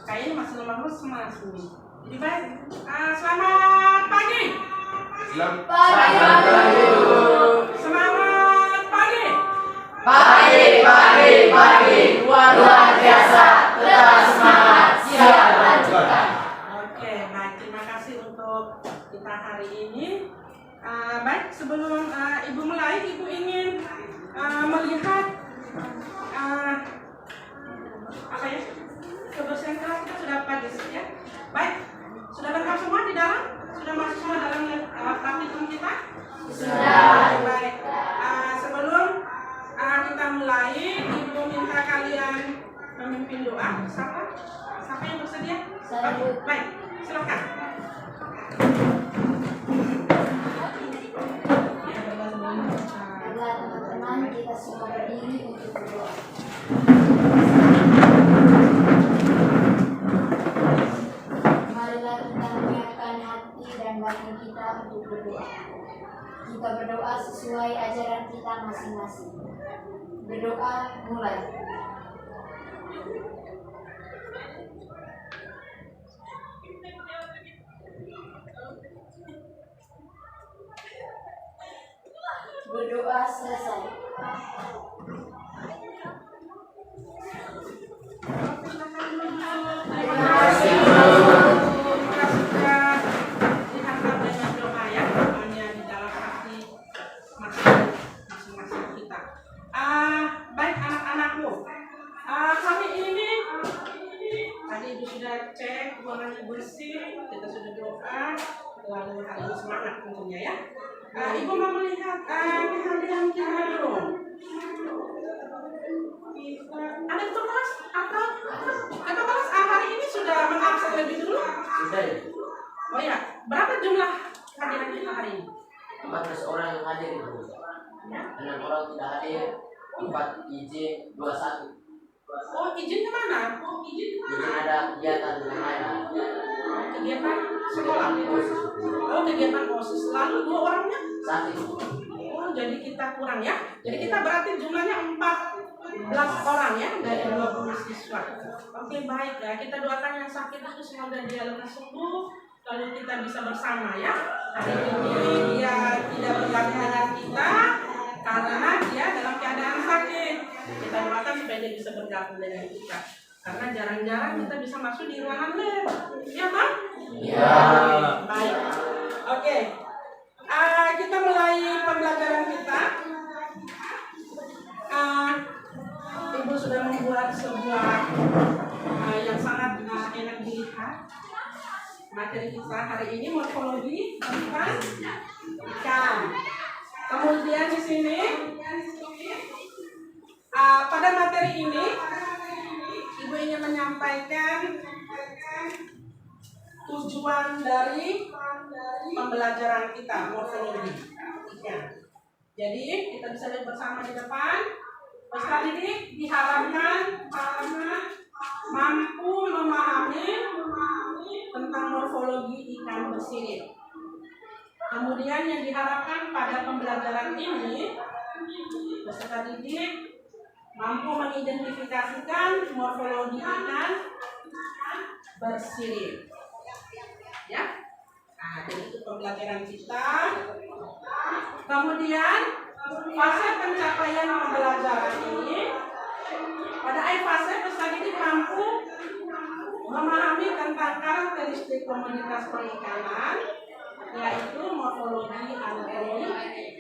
Kayaknya masih nomor semas nih. Jadi baik. Selamat pagi. Selamat pagi. Semangat pagi. Pagi. Luar biasa. Tetap semangat. Siap lanjutkan. Oke, baik. Terima kasih untuk kita hari ini. Baik, sebelum Ibu mulai, Ibu ingin melihat apa ya? Kebersihan kelas kita sudah pagi ya. Baik, sudah lengkap semua di dalam? Sudah masuk semua dalam praktikum kita? Sudah. Baik. Sebelum kita mulai, Ibu minta kalian memimpin doa. Siapa yang bersedia? Saya. Oke, baik, silakan. Mari teman-teman kita semua berdiri untuk berdoa. Marilah kita menyiapkan hati dan batin kita untuk berdoa. Kita berdoa sesuai ajaran kita masing-masing. Berdoa mulai. Berdoa selesai. Terima kasih. Kita sudah dihantar dengan doa ya, doanya di dalam hati masing-masing kita. Baik anak-anakku, kali ini tadi Ibu sudah cek ruangannya bersih, kita sudah doa, lalu hari ini semangat tentunya ya. Ibu mau melihat kehadiran kita dulu. Ada ketua kelas atau ketua kelas hari ini sudah mengabsen lebih dulu? Sudah. Oh ya, berapa jumlah kehadiran kita hari ini? 14 orang yang hadir itu. Ya. 6 orang tidak hadir, 4 izin, 21. Oh, izin kemana? Izin ada kegiatan yang lain. Kegiatan sekolah. Oh, kegiatan OSIS. Lalu 2 orangnya? 1. Oh, jadi kita kurang ya. Jadi kita berarti jumlahnya 14 orang ya dari 20 siswa. Oke, baik ya. Kita doakan yang sakit itu semoga dia lekas sembuh. Lalu kita bisa bersama ya. Hari ini dia tidak bergabung dengan kita karena dia dalam keadaan sakit. Kita doakan supaya dia bisa bergabung dengan kita. Karena jarang-jarang kita bisa masuk di ruangan lab. Iya, Bang? Iya. Baik. Oke. Kita mulai pembelajaran kita. Ibu sudah membuat sebuah yang sangat enak dilihat. Materi kita hari ini morfologi tentang ikan. Kemudian di sini pada materi ini Ibu ingin menyampaikan tujuan dari pembelajaran kita morfologi ikan. Jadi kita bisa lihat bersama di depan. Peserta didik diharapkan mampu memahami tentang morfologi ikan bersirip. Kemudian yang diharapkan pada pembelajaran ini, peserta didik mampu mengidentifikasikan morfologi ikan bersirip. Ya, jadi itu pembelajaran kita. Kemudian fase pencapaian pembelajaran ini, pada fase peserta didik mampu memahami tentang karakteristik komunitas perikanan, yaitu morfologi, anatomi,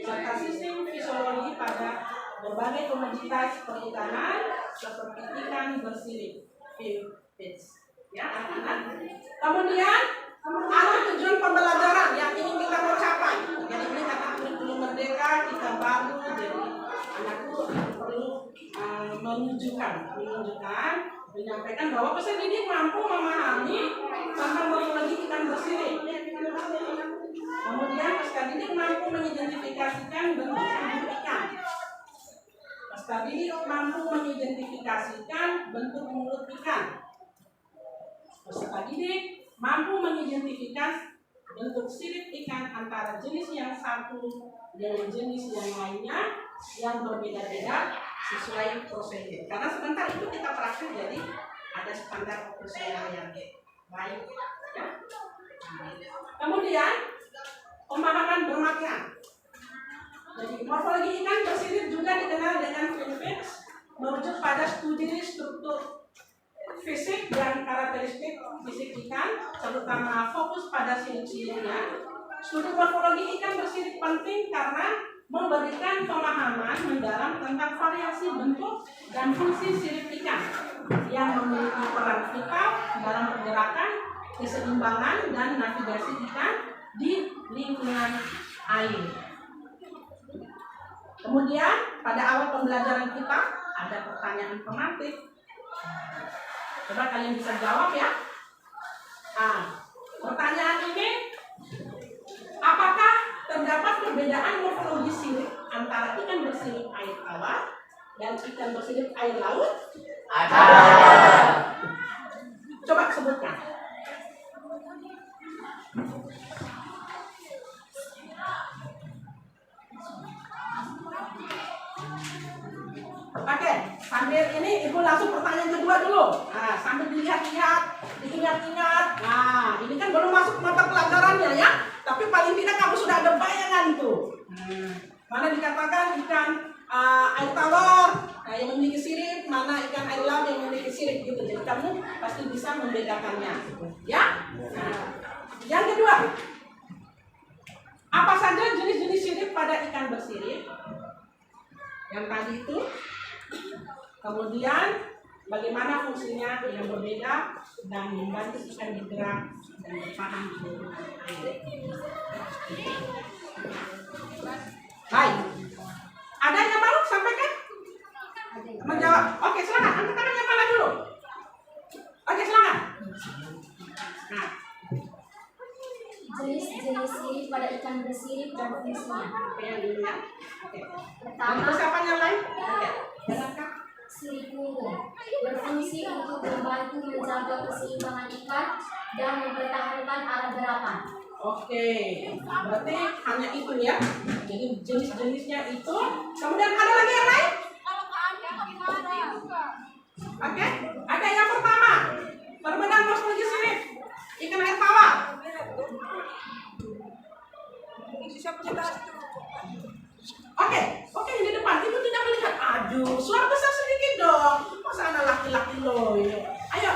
serta sistem fisiologi pada berbagai komoditas perikanan seperti ikan bersirip, fish. Ya, anak-anak. Kemudian ada tujuan pembelajaran yang ingin kita mau capai. Jadi ini kata kurikulum merdeka kita baru, jadi anakku perlu menyampaikan bahwa peserta didik mampu memahami tentang morfologi ikan bersirip. Kemudian peserta didik mampu mengidentifikasikan bentuk tubuh ikan. Peserta didik mampu mengidentifikasikan bentuk mulut ikan. Peserta didik mampu mengidentifikasi bentuk sirip ikan antara jenis yang satu dengan jenis yang lainnya yang berbeda-beda sesuai prosedur. Karena sebentar itu kita praktik, jadi ada standar operasional yang baik. Ya. Kemudian pemahaman bermakna. Jadi morfologi ikan bersirip juga dikenal dengan finfix, merujuk pada studi struktur fisik dan karakteristik fisik ikan, terutama fokus pada sirip-siripnya. Studi morfologi ikan bersirip penting karena memberikan pemahaman mendalam tentang variasi bentuk dan fungsi sirip ikan yang memiliki peran vital dalam pergerakan, keseimbangan, dan navigasi ikan di lingkungan air. Kemudian pada awal pembelajaran kita ada pertanyaan pemantik. Coba kalian bisa jawab ya. Pertanyaan ini, apakah terdapat perbedaan morfologi sirip antara ikan bersirip air tawar dan ikan bersirip air laut? Ada. Coba sebutkan. Oke, sambil ini ibu langsung pertanyaan kedua dulu. Sambil dilihat-lihat, diingat-ingat. Ini kan belum masuk mata pelajarannya ya, tapi paling tidak kamu sudah ada bayangan tuh. Mana dikatakan ikan air tawar yang memiliki sirip, mana ikan air laut yang memiliki sirip gitu. Jadi kamu pasti bisa membedakannya, ya. Yang kedua, apa saja jenis-jenis sirip pada ikan bersirip? Yang tadi itu. Kemudian bagaimana fungsinya yang berbeda dan membantu ikan bergerak dan bertahan di lingkungan air. Baik. Ada yang mau sampaikan? Menjawab. Oke, silakan. Angkat tangan yang mana dulu? Oke, silakan. Nah. Jenis-jenis sirip pada ikan bersirip dan fungsinya. Oke, yang dulu ya. Oke. Pertama, Terus siapa yang lain? Oke. Dengarkan. sirip punggung berfungsi untuk membantu menjaga keseimbangan ikan dan mempertahankan arah gerakan. Oke, berarti hanya itu ya. Jadi jenis-jenisnya itu. Kemudian ada lagi yang lain? Oke, ada yang pertama. Perbedaan morfologi sirip ikan air tawar. Oke, yang di depan. Ibu tidak melihat. Aduh, suara besar sedikit dong. Masa anak laki-laki loh. Ayo.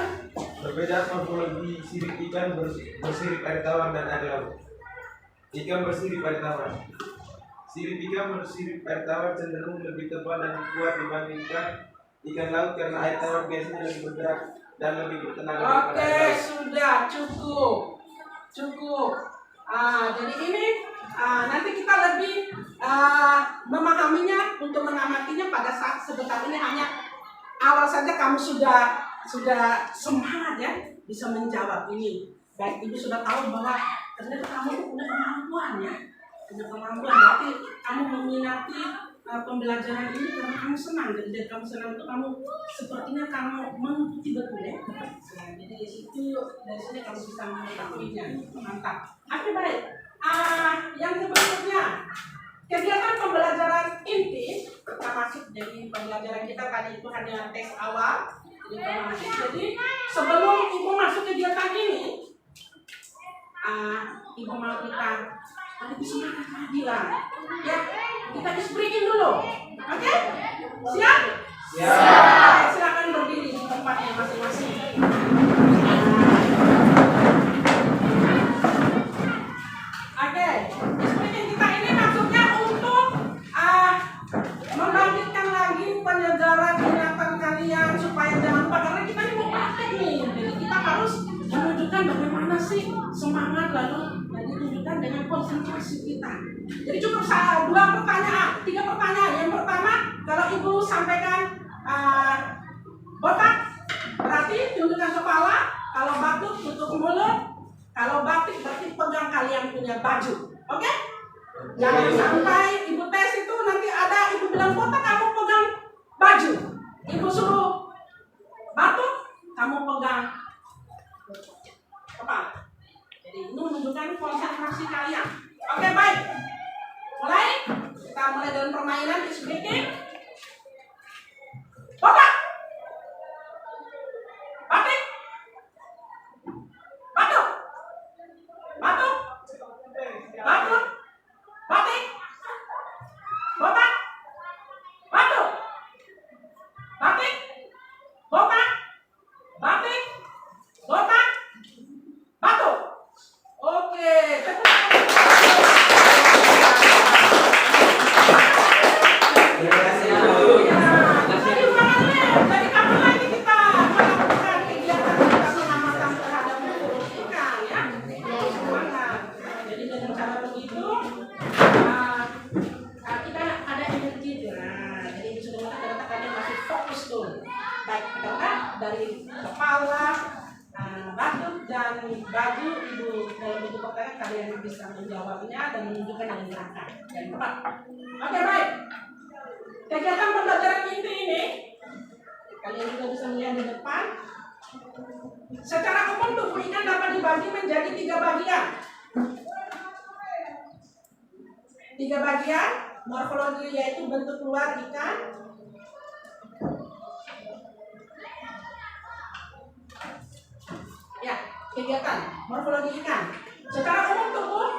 Perbedaan morfologi sirip ikan bersirip air tawar dan air laut. Ikan bersirip air tawar. Sirip ikan bersirip air tawar cenderung lebih tebal dan kuat dibandingkan ikan laut karena air tawar biasanya lebih bergerak dan lebih bertenaga daripada air Oke, laut. sudah cukup. Jadi ini nanti kita lebih memahaminya untuk mengamatinya pada saat sebentar ini hanya awal saja kamu sudah semangat ya bisa menjawab ini. Baik, ibu sudah tahu bahwa ternyata kamu punya kemampuan ya, berarti kamu meminati pembelajaran ini karena kamu senang. Jadi kamu senang itu kamu sepertinya kamu mengikuti betul ya. Jadi dari sini kamu bisa mengetahuinya. Mantap. Oke, baik. Yang berikutnya kegiatan pembelajaran inti. Kita masuk dari pembelajaran kita tadi itu hanya tes awal. Jadi sebelum ibu masuk kegiatan ini, ibu mau kita semangat keadilan. Ya, kita breaking dulu. Oke? Siap? Siap. Silakan berdiri di tempatnya masing-masing. Oke, breaking kita ini maksudnya untuk membangkitkan lagi penyegaran ingatan kalian supaya jangan lupa, karena kita ini mau praktek nih. Jadi kita harus menunjukkan bagaimana sih semangat lalu ditunjukkan dengan konsentrasi kita. Jadi cukup 3 pertanyaan. Yang pertama, kalau ibu sampaikan botak, berarti tunjukkan kepala. Kalau batuk, tutup mulut. Kalau batik, berarti pegang kalian punya baju. Oke? Jangan sampai ibu tes itu nanti ada ibu bilang botak, kamu pegang baju. Ibu suruh batuk, kamu pegang kepala. Jadi ini menunjukkan konsentrasi kalian. Oke, baik. Kita mulai dengan permainan is breaking. Botak. baju ibu dalam bentuk pertanyaan, kalian bisa menjawabnya dan menunjukkan dengan gerakan dan tepat. Oke, baik. Kegiatan pembelajaran inti ini kalian juga bisa melihat di depan. Secara umum tubuh ikan dapat dibagi menjadi 3 bagian. 3 bagian morfologi, yaitu bentuk luar ikan, ya, kegiatan morfologi ikan. Secara umum tubuh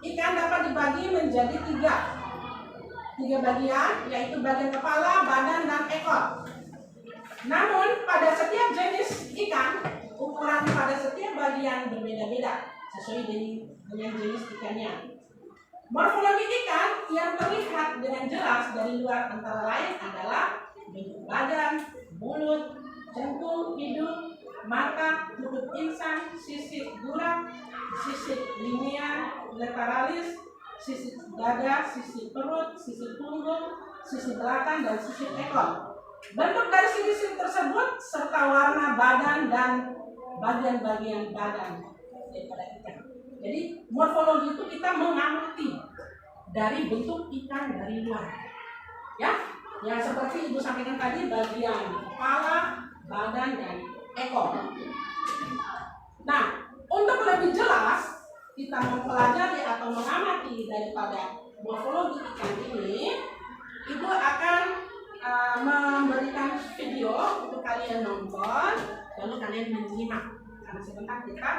ikan dapat dibagi menjadi 3 bagian, yaitu bagian kepala, badan, dan ekor. Namun pada setiap jenis ikan, ukuran pada setiap bagian berbeda-beda sesuai dengan jenis ikannya. Morfologi ikan yang terlihat dengan jelas dari luar antara lain adalah bentuk badan, mulut, jantung, hidung, mata, tutup insang, sisik gurak, sisik linear, lateralis, sisik dada, sisik perut, sisik punggung, sisik belakang, dan sisik ekor. Bentuk dari sisik tersebut serta warna badan dan bagian-bagian badan daripada ikan. Jadi morfologi itu kita mengamati dari bentuk ikan dari luar, ya, yang seperti ibu sampaikan tadi, bagian kepala, badan, dan ekor. Nah, untuk lebih jelas kita mempelajari atau mengamati daripada morfologi ikan ini, ibu akan memberikan video untuk kalian nonton, lalu kalian menyimak. Karena sebentar kita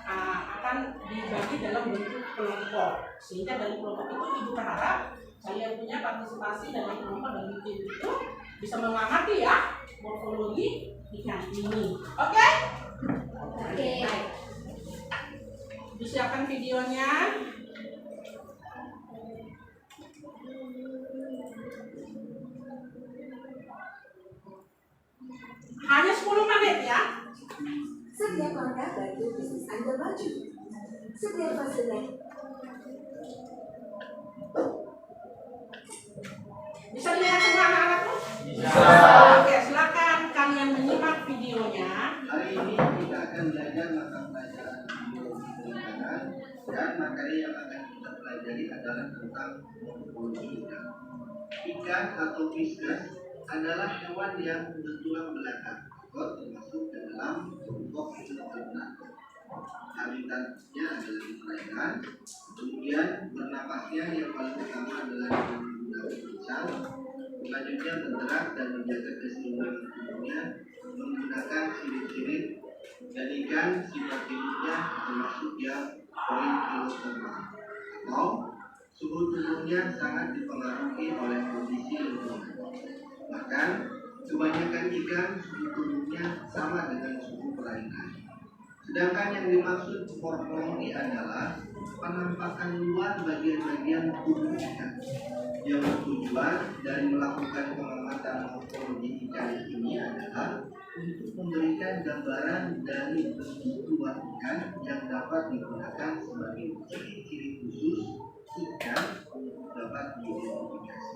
akan dibagi dalam bentuk kelompok, sehingga dari kelompok itu ibu berharap kalian punya partisipasi dalam kelompok dan tim itu bisa mengamati ya morfologi ikan ini. Oke? Oke. Baik. Disiapkan videonya. Hanya 10 menit ya. Setiap langkah bagi bisnis Anda maju. Setiap fasenya. Bisa dilihat semua anak-anakku? Bisa. Oke, silakan kalian menyimak videonya. Hari ini kita akan belajar mata pelajaran perikanan dan materi yang akan kita pelajari adalah tentang morfologi ikan. Ikan atau fishes adalah hewan yang bertulang belakang atau termasuk ke dalam kelompok invertebrata. Habitatnya adalah di perairan. Kemudian bernapasnya yang paling utama adalah dengan menggunakan insang. Selanjutnya bergerak dan menjaga keseimbangan tubuhnya menggunakan sirip-sirip, dan ikan sifat hidupnya termasuk yang poikilotermal atau suhu tubuhnya sangat dipengaruhi oleh kondisi lingkungan. Bahkan kebanyakan ikan suhu tubuhnya sama dengan suhu perairan. Sedangkan yang dimaksud morfologi adalah penampakan luar bagian-bagian tubuh ikan. Yang bertujuan dari melakukan pengamatan morfologi ikan ini adalah untuk memberikan gambaran dari bentuk luar ikan yang dapat digunakan sebagai ciri-ciri khusus ikan untuk dapat diidentifikasi.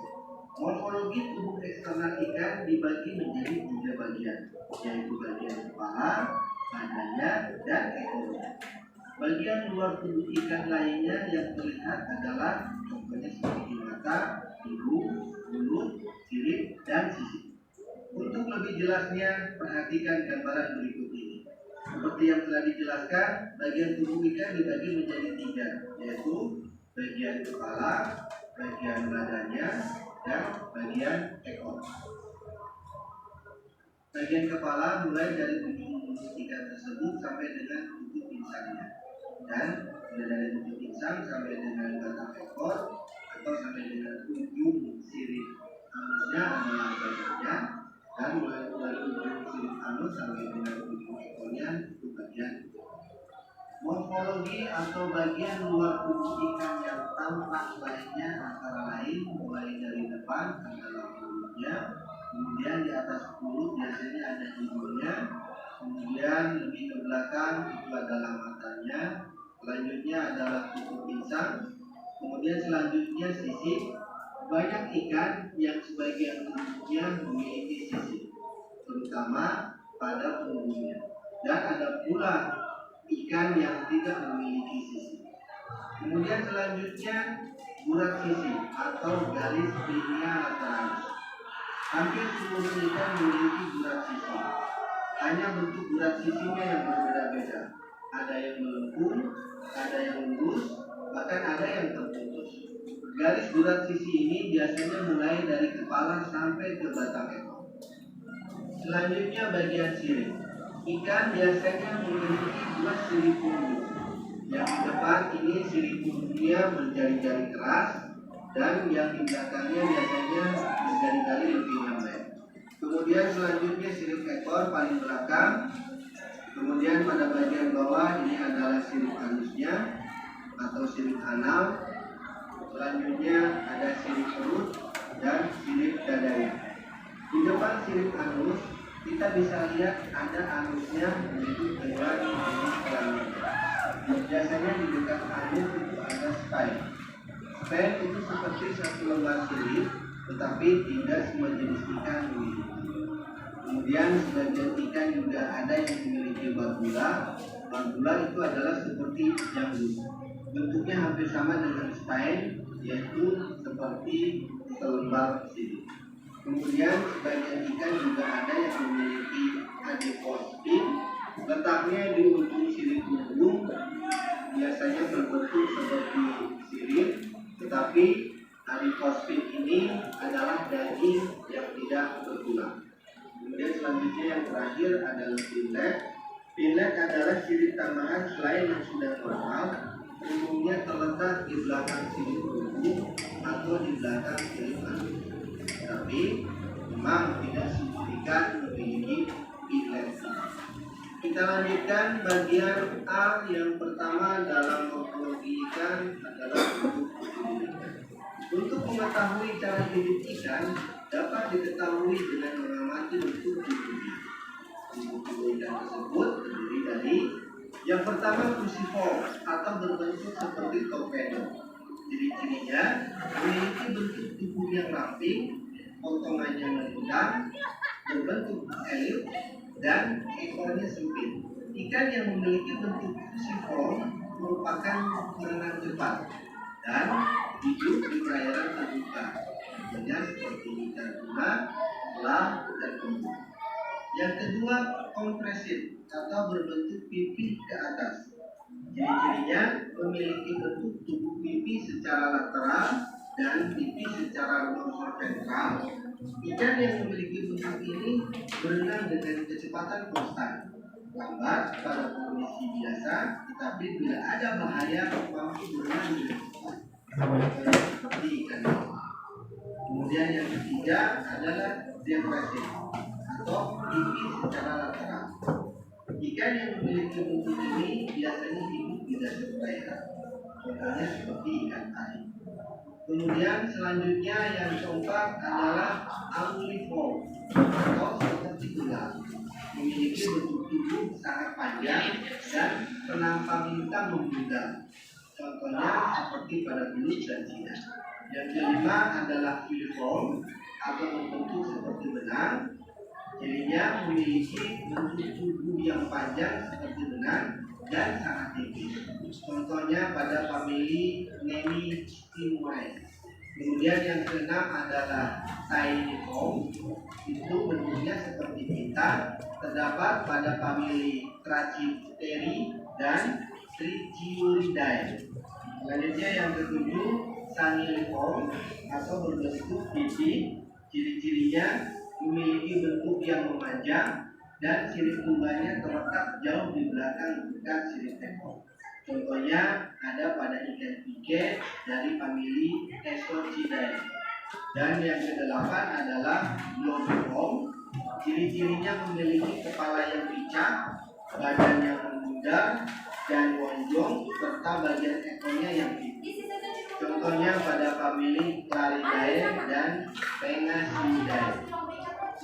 Morfologi tubuh eksternal ikan dibagi menjadi 3 bagian, yaitu bagian kepala, badannya, dan ekornya. Bagian luar tubuh ikan lainnya yang terlihat adalah contohnya seperti mata, hidung, mulut, sirip, dan sisik. Untuk lebih jelasnya, perhatikan gambaran berikut ini. Seperti yang telah dijelaskan, bagian tubuh ikan dibagi menjadi 3, yaitu bagian kepala, bagian badannya, dan bagian ekor. Bagian kepala mulai dari ujung mulut ikan tersebut sampai dengan tutup insangnya, dan dari tutup insang sampai dengan batang ekor atau sampai dengan ujung sirip anusnya adalah badannya, dan mulai dari ujung sirip anus sampai dengan ujung ekornya itu bagian. Morfologi atau bagian luar tubuh ikan yang tampak lainnya antara lain mulai dari depan adalah mulutnya, kemudian di atas mulut biasanya ada hidungnya, kemudian lebih ke belakang itu adalah matanya, selanjutnya adalah tutup insang, kemudian selanjutnya sisik. Banyak ikan yang sebagian tubuhnya memiliki sisik, terutama pada punggungnya, dan ada pula ikan yang tidak memiliki sisi. Kemudian selanjutnya urat sisi atau garis linea lateralis. Hampir seluruh ikan memiliki urat sisi. Hanya bentuk urat sisinya yang berbeda-beda. Ada yang melengkung, ada yang lurus, bahkan ada yang terputus. Garis urat sisi ini biasanya mulai dari kepala sampai ke batang ekor. Selanjutnya bagian sirip. Ikan biasanya memiliki dua sirip punggung. Yang di depan ini sirip punggungnya berjari-jari keras, dan yang di belakangnya biasanya berjari-jari lebih lembek. Kemudian selanjutnya sirip ekor paling belakang. Kemudian pada bagian bawah ini adalah sirip anusnya atau sirip anal. Selanjutnya ada sirip perut dan sirip dadanya. Di depan sirip anus kita bisa lihat ada anusnya menuju ke luar sirip kelamin. Biasanya di dekat anus itu ada spine. Spine itu seperti satu lembar sirip, tetapi tidak semua jenis ikan memiliki. Kemudian sebagian ikan juga ada yang memiliki barbula. Barbula itu adalah seperti janggut. Bentuknya hampir sama dengan spine, yaitu seperti selembar sirip. Kemudian sebagian ikan juga ada yang memiliki adipospin. Letaknya di ujung sirip punggung, biasanya berbentuk seperti sirip, tetapi adipospin ini adalah daging yang tidak bertulang. Kemudian selanjutnya yang terakhir adalah pinlet. Pinlet adalah sirip tambahan selain yang sudah normal, umumnya terletak di belakang sirip punggung atau di belakang sirip anus. Tapi memang tidak semua ikan memiliki pinlet. Kita lanjutkan bagian A. Yang pertama dalam morfologi ikan adalah bentuk tubuh ikan. Untuk mengetahui cara hidup ikan dapat diketahui dengan mengamati bentuk tubuhnya. Bentuk tubuh ikan tersebut terdiri dari yang pertama cruciform atau berbentuk seperti torpedo. Ciri-cirinya memiliki bentuk tubuh yang ramping, potongannya melintang, berbentuk elip, dan ekornya sempit. Ikan yang memiliki bentuk cruciform merupakan berenang cepat dan hidup di perairan terbuka, contohnya seperti ikan tuna, selam, dan kembung. Yang kedua, kompresif atau berbentuk pipi ke atas. Ciri-cirinya memiliki bentuk tubuh pipi secara lateral dan pipi secara dorsal ventral. Ikan yang memiliki bentuk ini berenang dengan kecepatan konstan, lambat pada kondisi biasa, tetapi bila ada bahaya mampu berenang dengan cepat, seperti ikan laut. Kemudian yang ketiga adalah depresif atau pipi secara lateral. Ikan yang memiliki bentuk ini biasanya hidup di dasar perairan, contohnya seperti ikan tari. Kemudian selanjutnya yang keempat adalah anguilliform atau seperti gelang, memiliki bentuk tubuh sangat panjang dan penampang lintang membludak, contohnya seperti pada belut dan cina. Yang kelima adalah filiform atau berbentuk seperti benang. Cirinya memiliki bentuk tubuh yang panjang seperti benang dan sangat tipis. Contohnya pada famili Nemistimuae. Kemudian yang keenam adalah Taeniform. Itu bentuknya seperti pita. Terdapat pada famili Trachipteri dan Trichiuridae. Selanjutnya yang ketujuh Saniliform atau berbentuk pipi. Ciri-cirinya memiliki bentuk yang memanjang dan sirip tungganya terletak jauh di belakang dekat sirip ekor. Contohnya ada pada ikan pike dari famili Esocidae. Dan yang kedelapan adalah Globiform. Ciri-cirinya memiliki kepala yang picak, badan yang membudar dan lonjong, serta bagian ekornya yang tipis. Contohnya pada famili Claridae dan Pengasidae.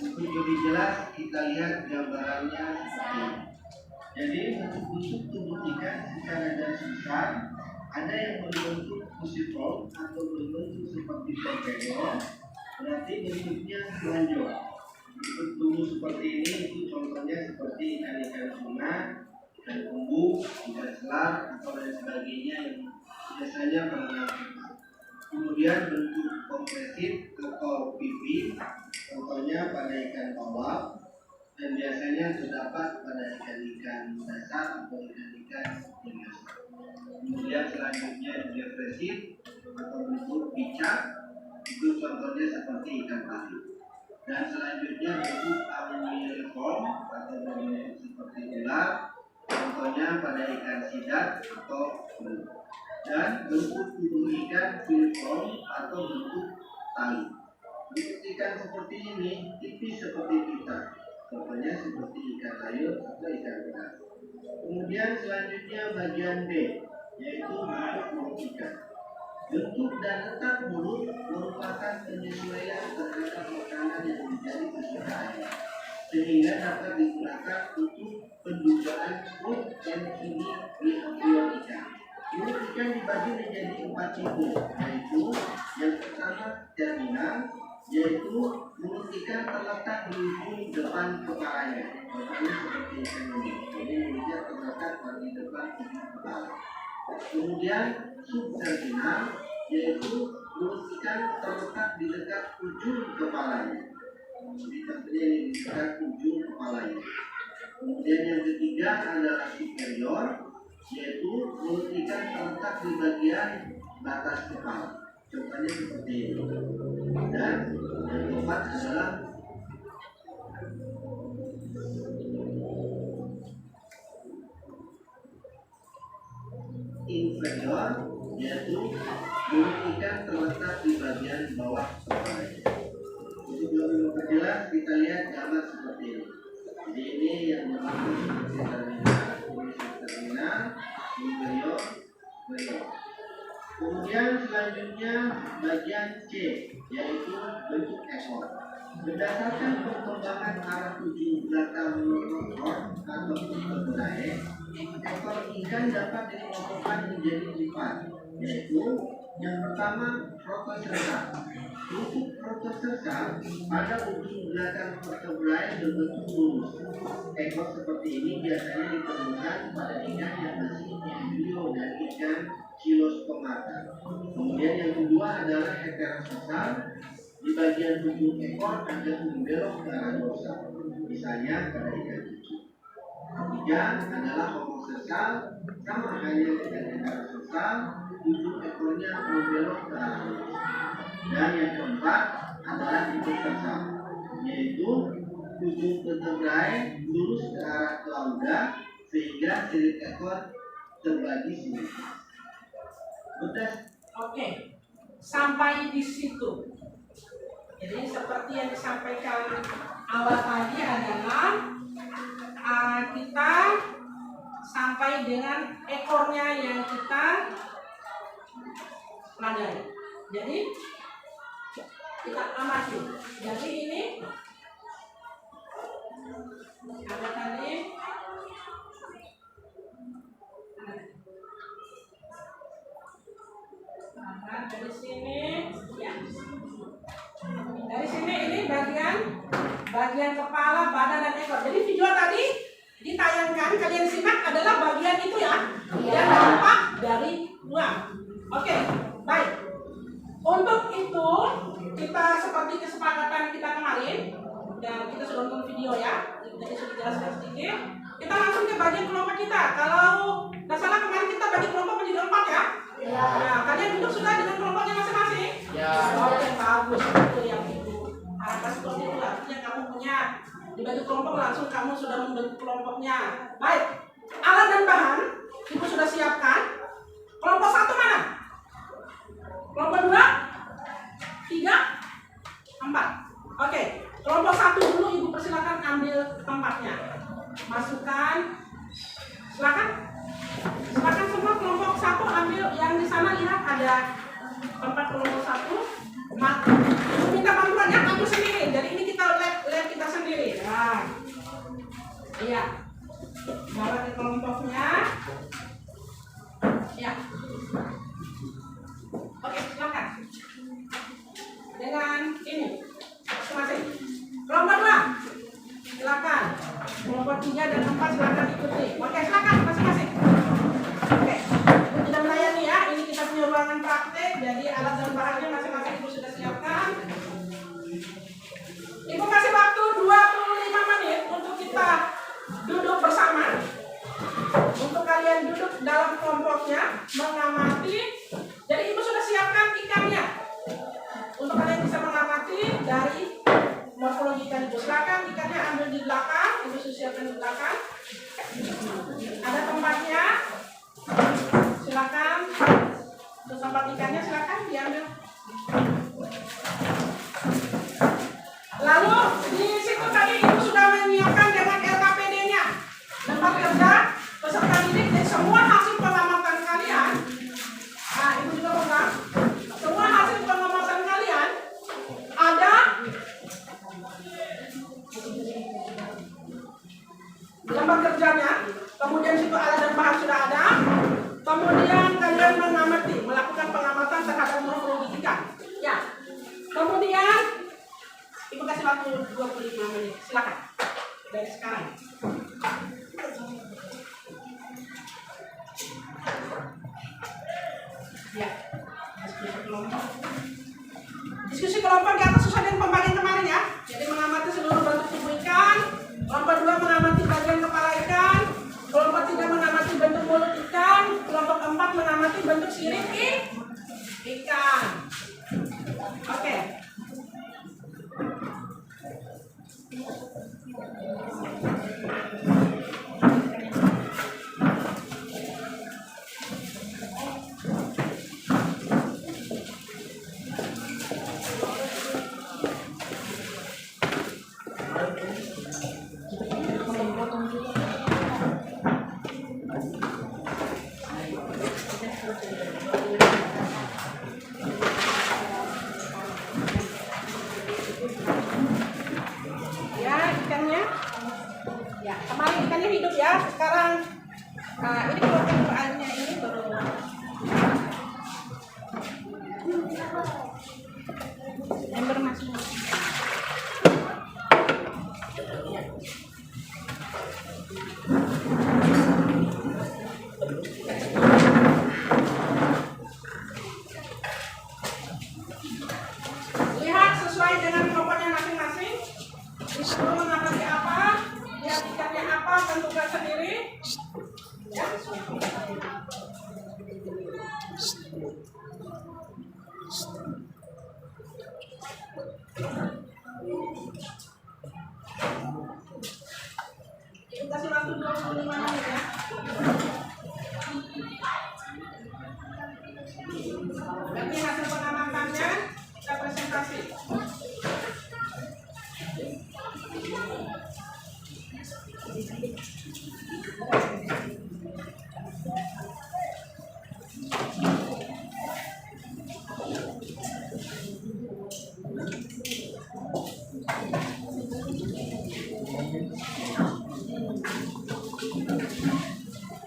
Untuk lebih jelas kita lihat gambarannya seperti ini. Jadi bentuk tubuh ikan secara garis besar ada yang berbentuk cruciform atau berbentuk seperti torpedo, berarti bentuknya lonjong. Bentuk tubuh seperti ini itu contohnya seperti ikan-ikan tuna, ikan kembung, bambu, tidak selar, atau lain sebagainya yang biasanya berwarna putih. Kemudian bentuk kompresif atau pipi, contohnya pada ikan bawal, dan biasanya terdapat pada ikan-ikan dasar atau ikan-ikan biasa. Kemudian selanjutnya depresif atau bentuk picak, itu contohnya seperti ikan pari. Dan selanjutnya bentuk aluminium atau bentuk seperti ular, contohnya pada ikan sidat atau belut. Dan bentuk tubuh ikan filiform atau bentuk tali. Bentuk ikan seperti ini tipis seperti kita, contohnya seperti ikan layur atau ikan beras. Kemudian selanjutnya bagian B, yaitu bentuk mulut ikan. Bentuk dan letak mulut merupakan penyesuaian terhadap makanan yang menjadi kesukaan, sehingga dapat digunakan untuk pendugaan perut dan ini di ambil ikan. Mulut ikan dibagi menjadi 4 tipe, yaitu yang pertama terminal, yaitu mulut ikan terletak di ujung depan kepalanya, contohnya seperti ikan ini. Jadi mulutnya terletak di depan ujung kepala. Kemudian subterminal, yaitu mulut ikan terletak di dekat ujung kepalanya. Jadi contohnya ini di dekat ujung kepalanya. Kemudian yang ketiga adalah superior, yaitu mulut ikan terletak di bagian batas kepala. Contohnya seperti ini. Dan yang keempat adalah inferior, yaitu mulut ikan terletak di bagian bawah kepala. Jadi belum memperjelas, kita lihat gambar seperti ini. Jadi ini yang berbentuk seperti terminal, inferior, superior. Kemudian selanjutnya bagian C, yaitu bentuk ekor. Berdasarkan perkembangan arah ujung belakang ekor atau terbelah, ekor ikan dapat dikelompokkan menjadi 4, yaitu yang pertama protocerca. Untuk protocerca pada ujung belakang vertebrae berbentuk lurus. Ekor seperti ini biasanya ditemukan pada ikan yang masih embrio dan ikan Chilospomata. Kemudian yang kedua adalah heterosexual. Di bagian ujung ekor ada membelok ke arah dorsal, misalnya pada ikan cucu. Ketiga adalah homosexual, sama halnya dengan heterosexual, ujung ekornya membelok ke arah dorsal. Dan yang keempat adalah intersexual, yaitu ujung vertebrae lurus ke arah klauda sehingga sirip ekor terbagi simetris. Oke, sampai di situ. Jadi seperti yang disampaikan awal tadi adalah kita sampai dengan ekornya yang kita pelajari. Jadi kita amati. Jadi ini ada tadi. Dari sini, ya. Dari sini ini bagian kepala, badan dan ekor. Jadi video tadi ditayangkan, kalian simak adalah bagian itu ya, yang dampak dari luar. Oke, baik. Untuk itu kita seperti kesepakatan kita kemarin, dan kita sudah nonton video ya, jadi sudah jelaskan sedikit. Kita langsung ke bagian kelompok kita. Kalau nggak salah kemarin kita bagi kelompok menjadi 4 ya. Ya. Nah, kalian duduk sudah dengan kelompoknya masing-masing? Ya. Oke, bagus. Itu yang itu. Atas seperti itu artinya kamu punya dibagi kelompok langsung kamu sudah membentuk kelompoknya. Baik. Alat dan bahan ibu sudah siapkan. Kelompok 1 mana? Kelompok 2? 3? 4. Oke. Kelompok 1 dulu ibu persilakan ambil tempatnya. Masukkan. Silakan. Silakan semua kelompok 1 ambil yang di sana, lihat ada tempat kelompok 1. Minta bantuannya ambil sendiri. Jadi ini kita lab kita sendiri. Nah, iya. Bawa ke kelompoknya. Ya. Oke, silakan. Dengan ini masing-masing. Kelompok 2. Silakan. Kelompok 3 dan 4 silakan ikuti. Oke, silakan masing-masing. kemudian duduk dalam kelompoknya mengamati. Jadi ibu sudah siapkan ikannya untuk kalian bisa mengamati dari morfologi ikan ibu. Silakan ikannya ambil di belakang, ibu sudah siapkan di belakang. Ada tempatnya. Silakan. Untuk tempat ikannya silakan diambil. Lalu di situ tadi ibu sudah menyiapkan dengan LKPD-nya tempat kerja peserta didik dan semua hasil pengamatan kalian. Nah, ibu juga pegang. Semua hasil pengamatan kalian ada lembar kerjanya. Kemudian situ alat dan bahan sudah ada. Kemudian kalian mengamati, melakukan pengamatan terhadap morfologi ikan. Ya. Kemudian ibu kasih waktu 25 menit. Silakan. Dari sekarang. Ya. Diskusi kelompok di atas sesuai dengan pembagian kemarin ya. Jadi mengamati seluruh bentuk tubuh ikan. Kelompok 2 mengamati bagian kepala ikan. Kelompok 3 mengamati bentuk mulut ikan. Kelompok 4 mengamati bentuk sirip ikan. Oke. Ya, ikannya. Ya, kemarin ikannya hidup ya. Sekarang ini keluarkan ke airnya ini baru. Ember masuk. Ya. Lihat sesuai dengan kelompoknya masing-masing. Disuruh mengamati apa, lihat ikannya apa, tentukan sendiri. Ya. Ibu kasih waktu 25 menit ya. Nanti hasil pengamatannya kita presentasi.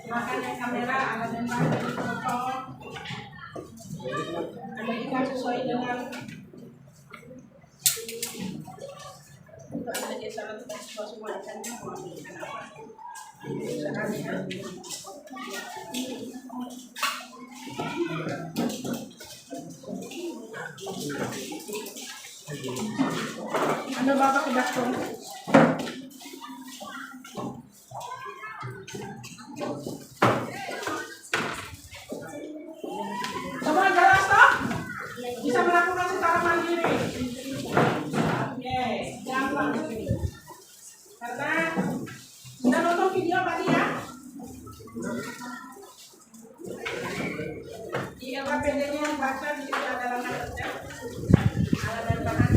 Silakan yang kamera, alat dan bahan dari foto. Ada ikan sesuai dengan itu ada di sana kita semua ikannya mau ambil ikan apa. Silakan ya. Anda bawa ke dashboard. Semua jelas toh? Bisa melakukan secara mandiri. Oke, gampang sekali. Karena sudah nonton video tadi ya. Di LKPD-nya baca di situ ada lembar kerja, alat dan bahan.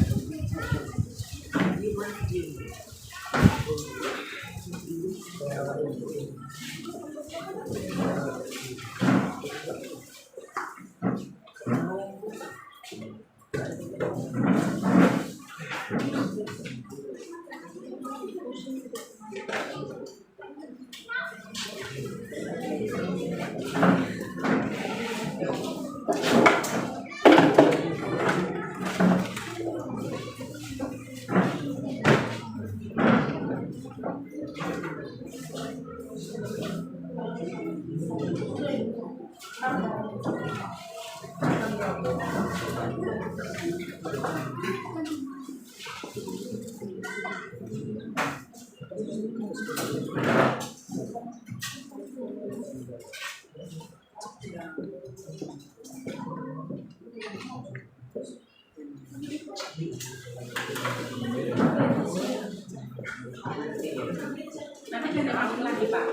lagi Pak.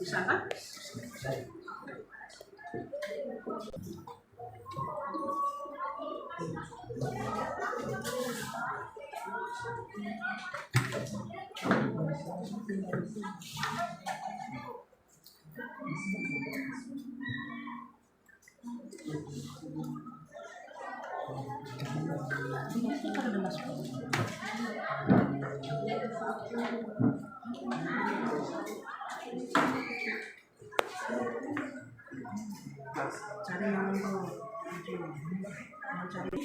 Di sana? Cari yang itu. Cari.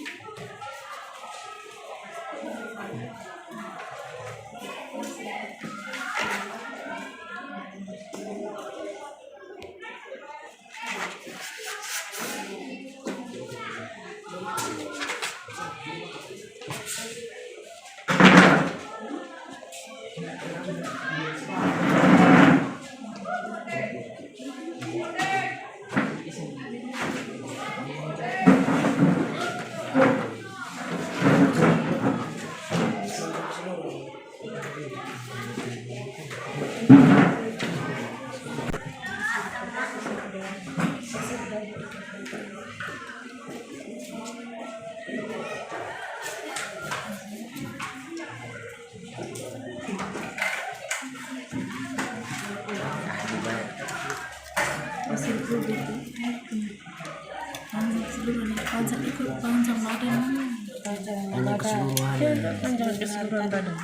Keseluruhan badan.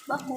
Baku.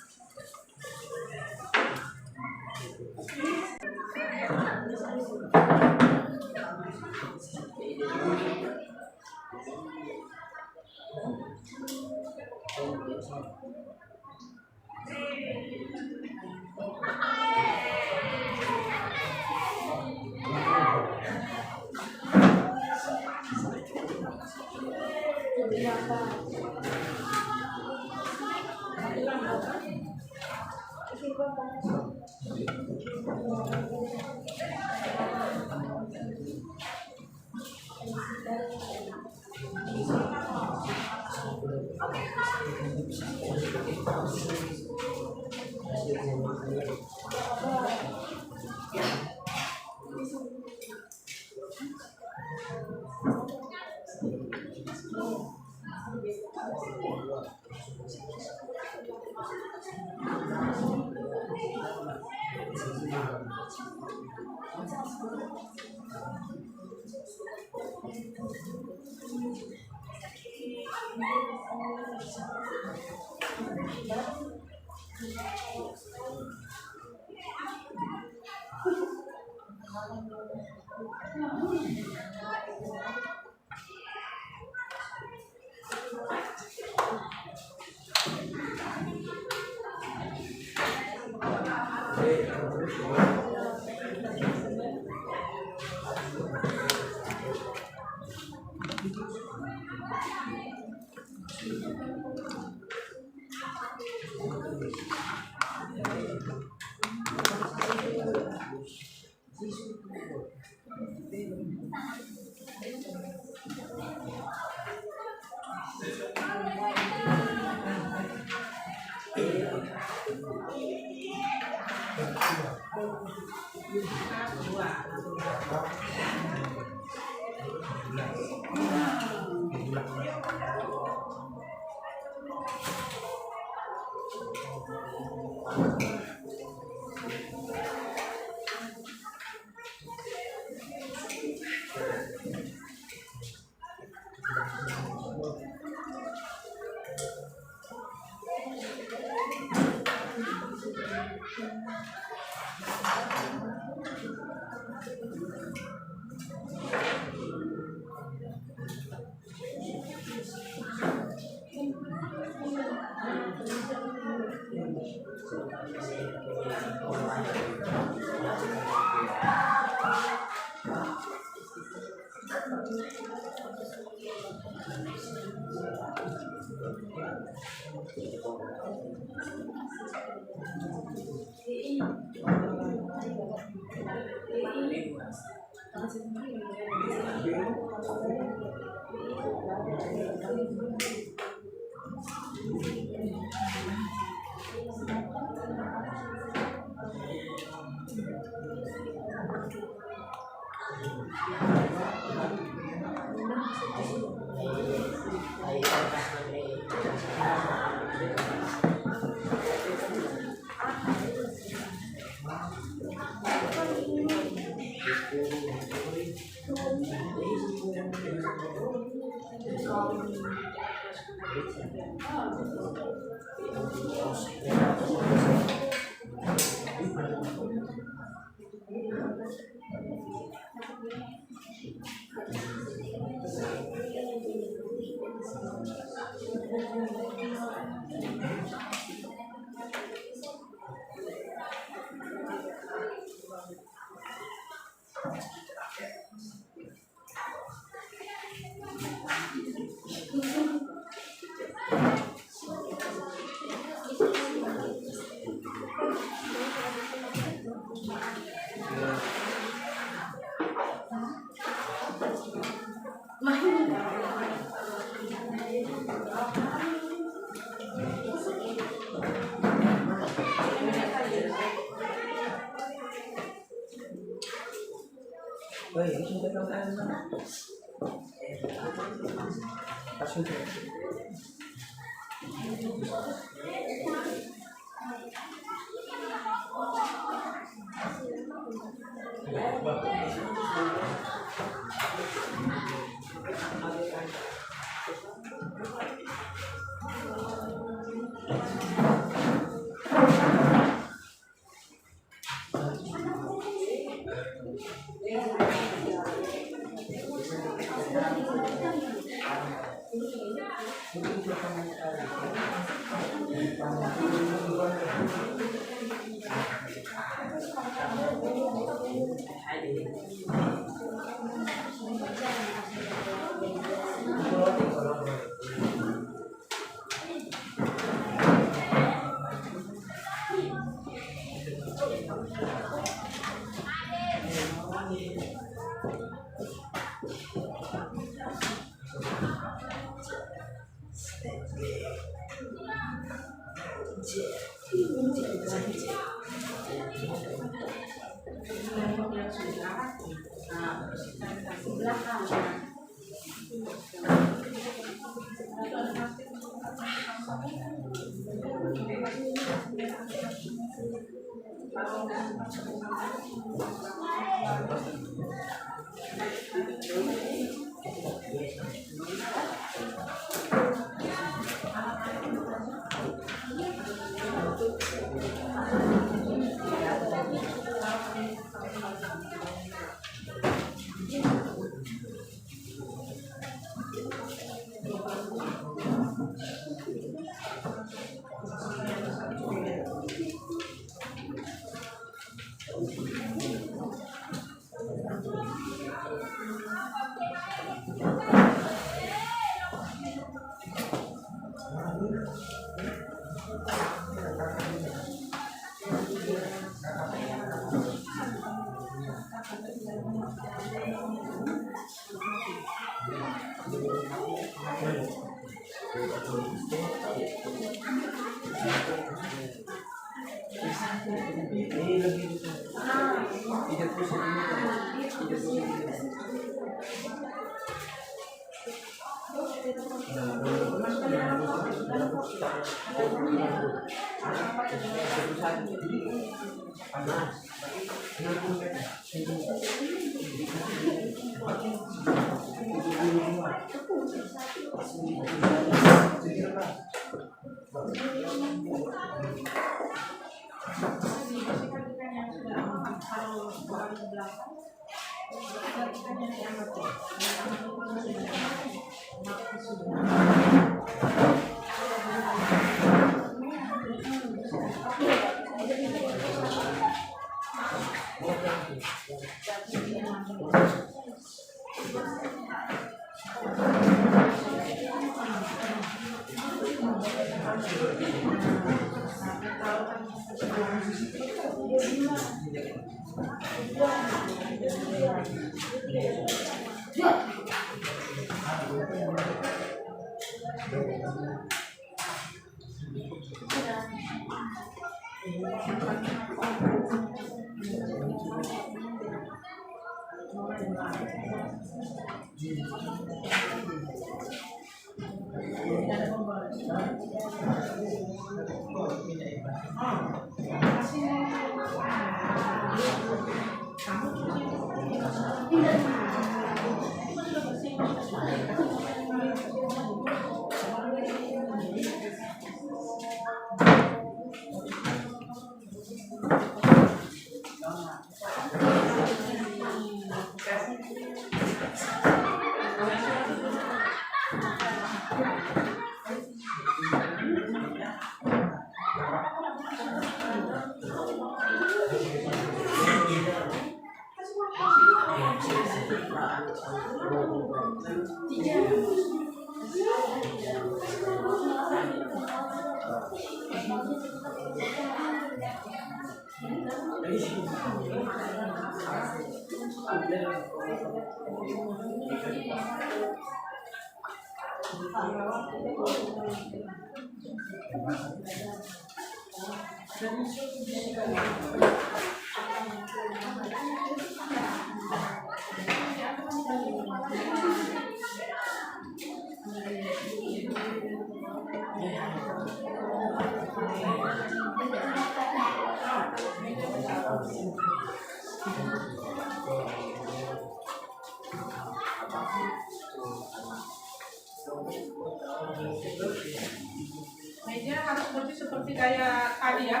Meja harus bersih seperti kayak tadi ya.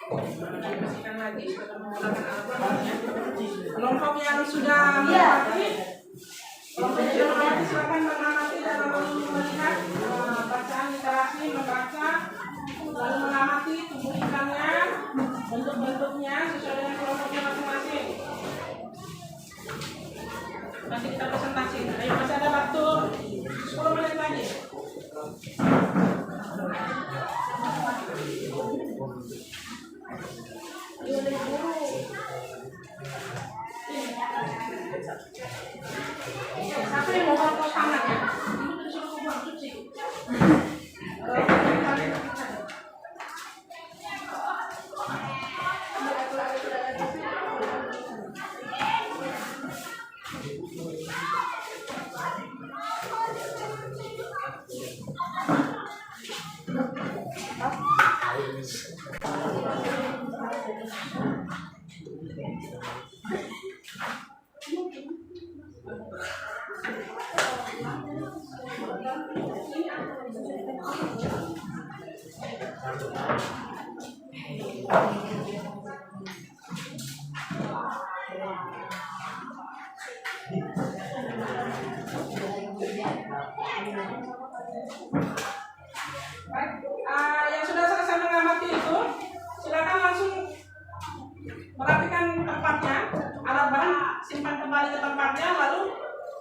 Bersihkan lagi setelah menggunakan alat beratnya. Kelompok yang sudah mengamati, silakan mengamati dan melihat bacaan literasi, membaca, lalu mengamati tubuh ikannya, bentuk-bentuknya sesuai dengan kelompoknya masing-masing. Nanti kita presentasi. Ayo, masih ada waktu 10 menit lagi. Siapa yang mau foto tangan ya? Itu disuruh buang cuci. Yang sudah selesai mengamati itu, silakan langsung merapikan tempatnya, alat bahan simpan kembali ke tempatnya, lalu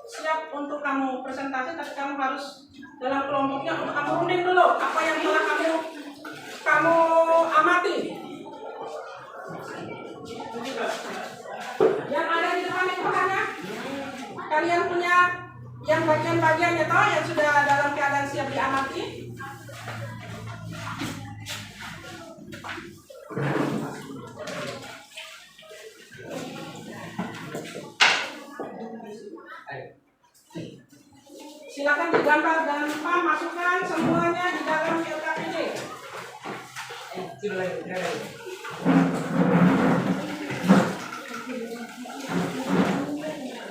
siap untuk kamu presentasi. Tapi kamu harus dalam kelompoknya untuk kamu runding dulu apa yang telah kamu amati. Yang ada di depan itu hanya kalian punya yang bagian-bagiannya toh yang sudah dalam keadaan siap diamati. Silakan digambar dan lupa masukkan semuanya di dalam LKPD.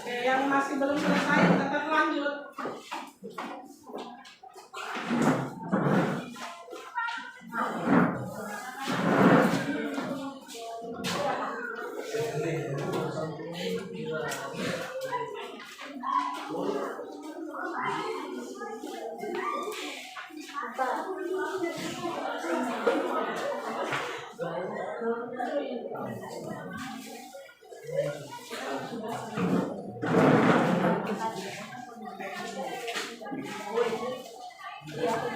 Oke, yang masih belum selesai tetap lanjut. Iya, aku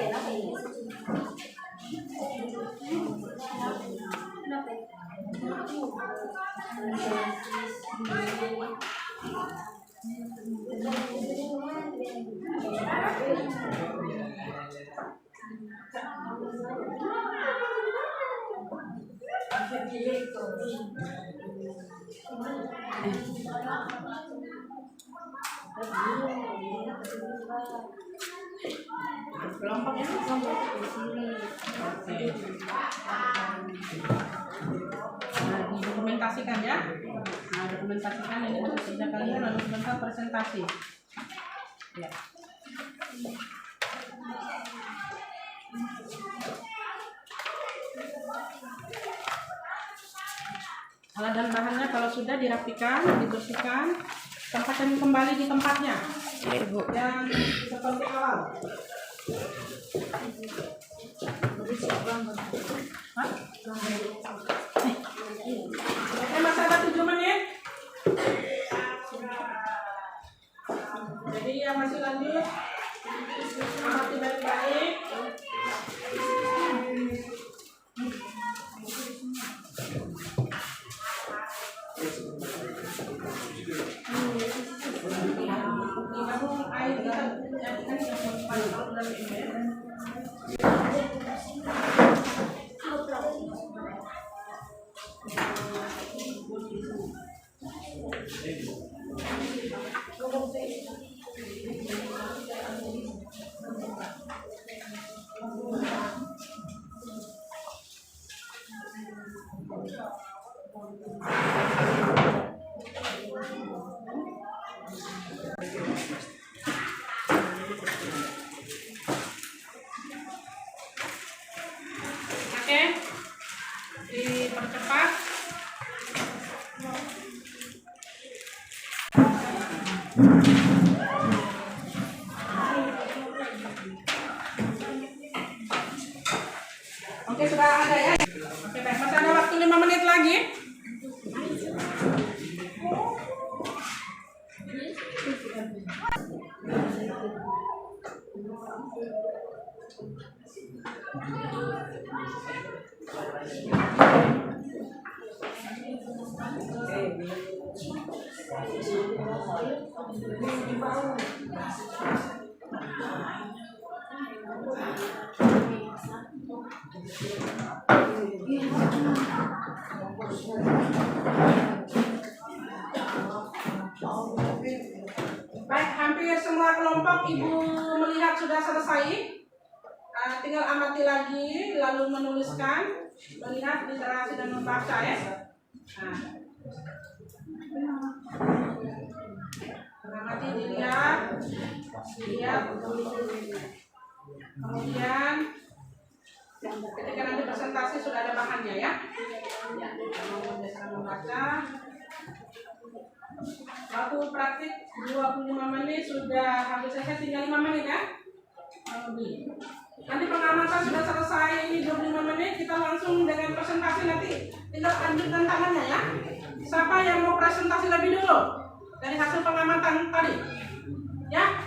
Nah, didokumentasikan ya. Nah, dokumentasikan ini tuh sudah kalian lalu sebentar presentasi. Ya. Alat dan bahannya kalau sudah dirapikan, dibersihkan, tempatkan kembali di tempatnya. Yang seperti awal. Hah? Masih ada 7 menit. Jadi yang masih lanjut amati baik-baik. Digabung air kita jadikan yang paling kalau dalam ember. Oke, dipercepat. Oke, sudah ada ya. Oke, baik. Masih ada waktu 5 menit lagi. Baik, hampir semua kelompok Ibu melihat sudah selesai. Tinggal amati lagi, lalu menuliskan, melihat, literasi dan membaca ya. Amati, dilihat, kemudian ketika nanti presentasi sudah ada bahannya ya. Membaca. Waktu praktik 25 menit sudah hampir selesai, tinggal 5 menit ya. Nanti pengamatan sudah selesai, ini 25 menit, kita langsung dengan presentasi nanti. Tinggal lanjutkan tangannya ya. Siapa yang mau presentasi lebih dulu dari hasil pengamatan tadi? Ya?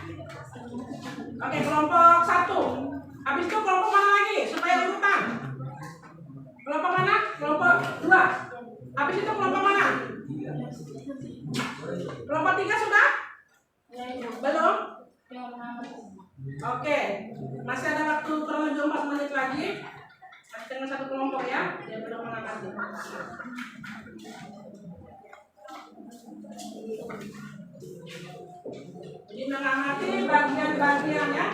Oke, kelompok 1. Habis itu kelompok mana lagi? Supaya urutan. Kelompok mana? Kelompok 2. Habis itu kelompok mana? Kelompok 3 sudah? Belum? Oke, masih ada waktu kurang lebih 4 menit lagi. Masih dengan satu kelompok ya, dia belum mengamati. Jadi mengamati bagian-bagian ya.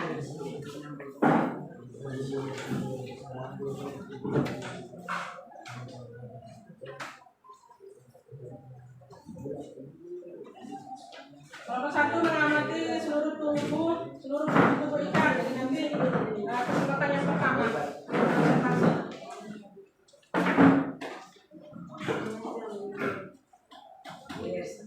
Kelompok 1 mengamati seluruh tubuh ikan. Jadi nanti kesempatan yang pertama presentasi. Yes.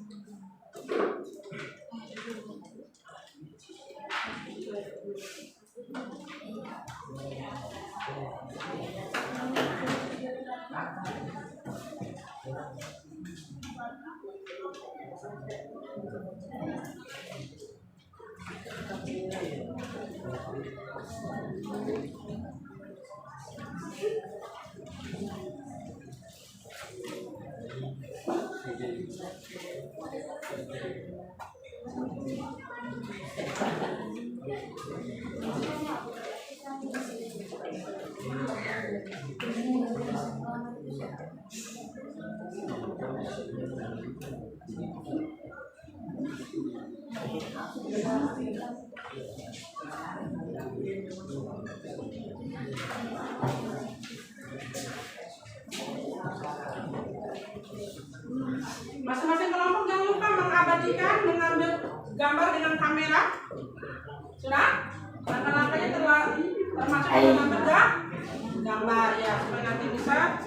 Masing-masing kelompok jangan lupa mengabadikan, mengambil gambar dengan kamera. Sudah? Langkah-langkahnya termasuk mengambil gambar ya, supaya nanti bisa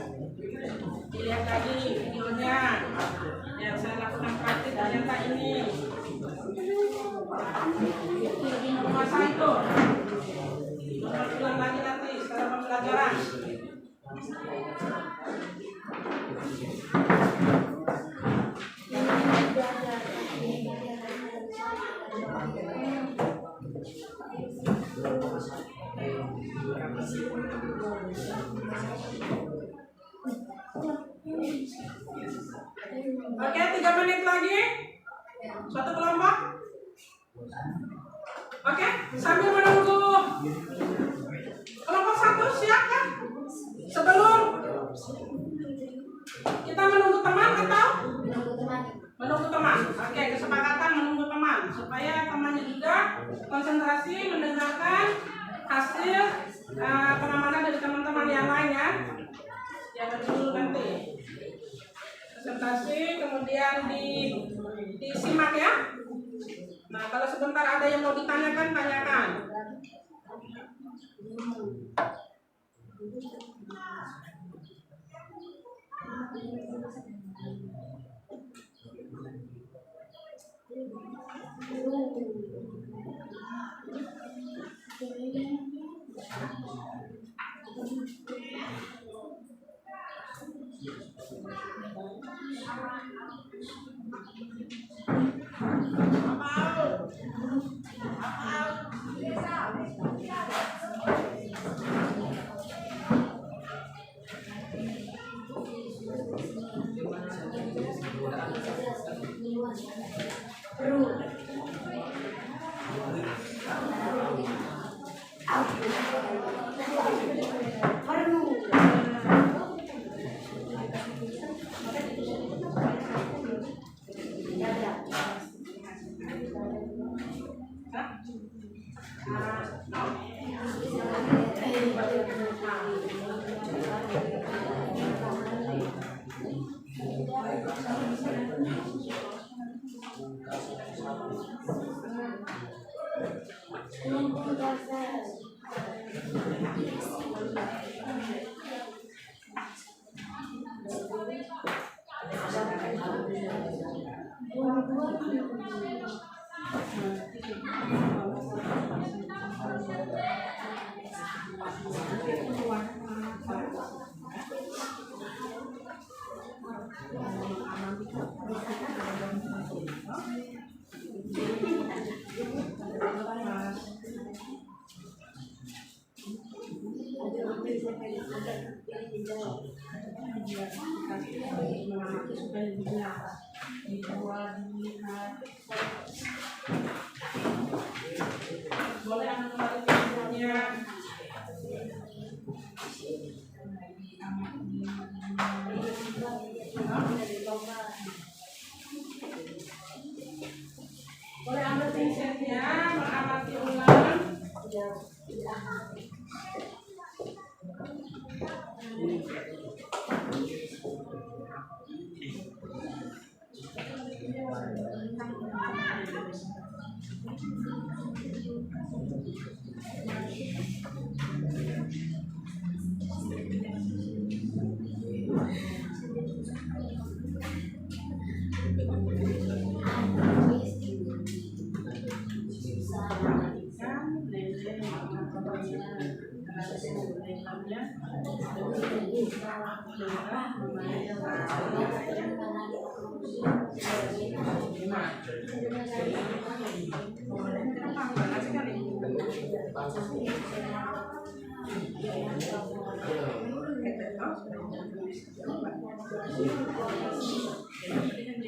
dilihat lagi videonya yang saya lakukan praktik ternyata ini. Masa itu ulang lagi nanti setelah pembelajaran. Oke, 3 menit lagi. Satu kelompok. Oke, sambil menunggu kelompok 1 siap kan? Sebelum kita menunggu teman atau menunggu teman. Oke, kesepakatan menunggu teman supaya temannya juga konsentrasi mendengarkan hasil pengamanan dari teman-teman yang lain ya. Jangan dulu nanti presentasi kemudian disimak ya. Nah, kalau sebentar ada yang mau ditanyakan, tanyakan. Boleh Anda kembali ke videonya. Boleh ambil pinsetnya, mengamati ulang.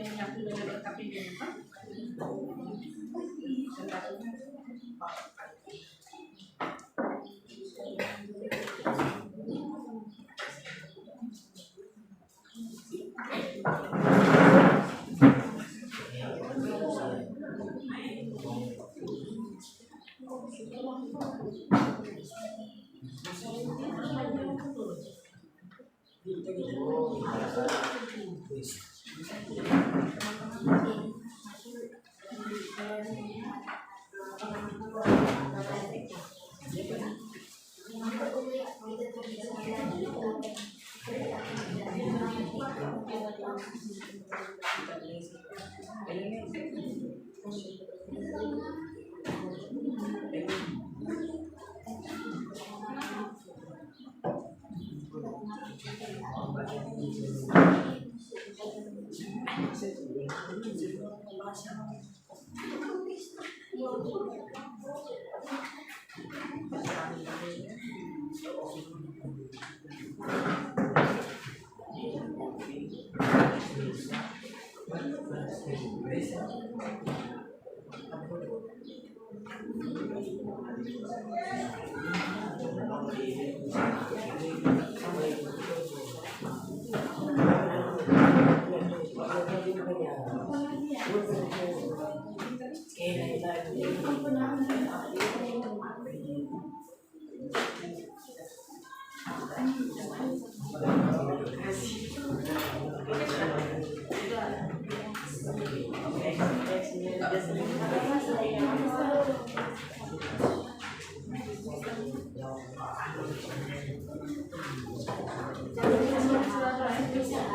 yang nyatu dengan LKPD kan?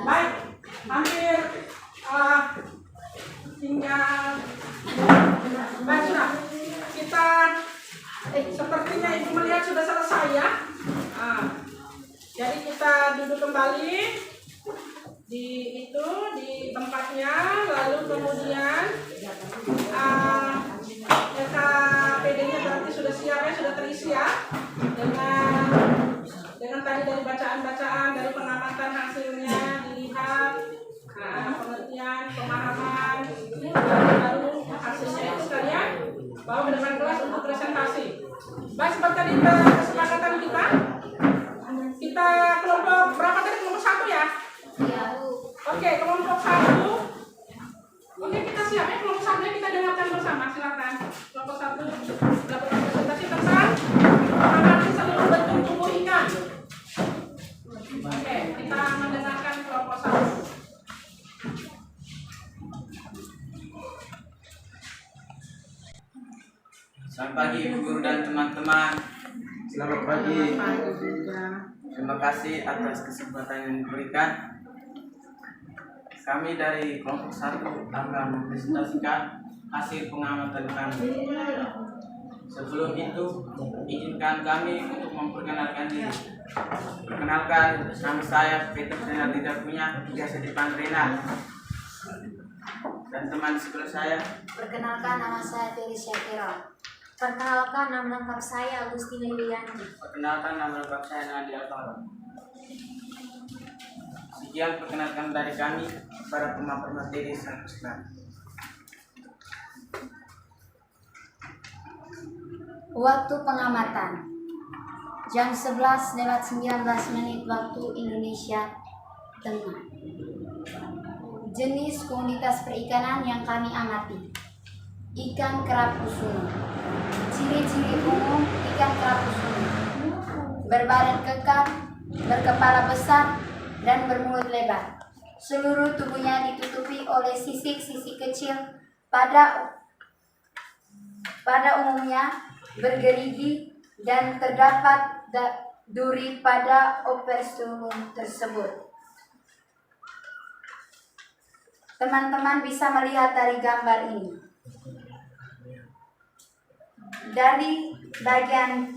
Baik, hampir tinggal baik sudah. Kita sepertinya Ibu melihat sudah selesai ya. Jadi kita duduk kembali di tempatnya, lalu kemudian LKPD-nya berarti sudah siap ya, sudah terisi ya, dengan tadi dari bacaan-bacaan, dari pengamatan hasilnya dilihat, pengertian, pemahaman, lalu hasilnya itu kalian bawa ke depan kelas untuk presentasi. Baik, seperti tadi kesepakatan kita kelompok berapa tadi? Kelompok 1 ya? Oke, kelompok 1. Oke, kita siap ya, kelompok 1 kita dengarkan bersama, silakan. Kelompok 1 melakukan presentasi tentang mengenali seluruh bentuk tubuh ikan. Oke, kita mendengarkan kelompok 1. Selamat pagi Ibu Guru dan teman-teman. Selamat pagi. Terima kasih atas kesempatan yang diberikan. Kami dari kelompok 1 akan mempresentasikan hasil pengamatan kami. Sebelum itu, izinkan kami untuk memperkenalkan diri. Perkenalkan, nama saya Peter Renaldi Dapunya, biasa dipanggil Rena. Dan teman sebelah saya. Perkenalkan, nama saya Felicia Kira. Perkenalkan, nama lengkap saya Agustina Yulianti. Perkenalkan, nama lengkap saya Nadia Alvaro. Sekian perkenalkan dari kami para pemaparan materi selanjutnya. Waktu pengamatan jam 11:19 waktu Indonesia Tengah. Jenis komoditas perikanan yang kami amati: ikan kerapu sunu. Ciri-ciri umum ikan kerapu sunu: berbadan kekar, berkepala besar, dan bermulut lebar. Seluruh tubuhnya ditutupi oleh sisik-sisik kecil, pada umumnya bergerigi, dan terdapat duri pada operculum tersebut. Teman-teman bisa melihat dari gambar ini. Dari bagian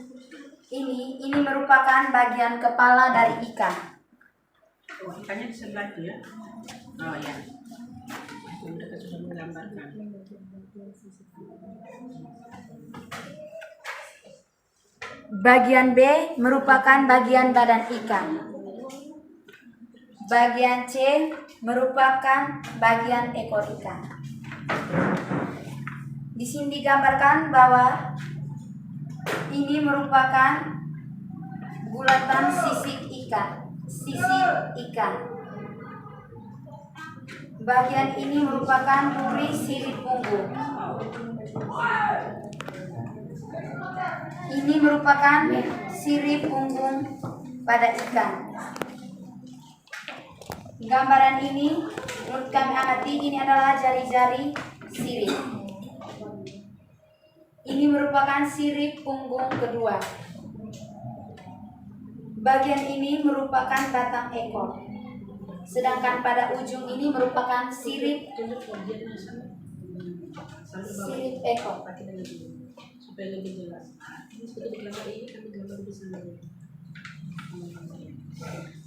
ini merupakan bagian kepala dari ikan. Oh, ikannya di sebelah itu ya? Oh ya. Mereka sudah menggambarkan. Bagian B merupakan bagian badan ikan. Bagian C merupakan bagian ekor ikan. Di sini digambarkan bahwa ini merupakan bulatan sisik ikan. Bagian ini merupakan duri sirip punggung. Ini merupakan sirip punggung pada ikan. Gambaran ini menurut kami amati ini adalah jari-jari sirip. Ini merupakan sirip punggung kedua. Bagian ini merupakan batang ekor. Sedangkan pada ujung ini merupakan sirip ekor. Supaya lebih jelas. Ini seperti gambar ini kami gambar di sana.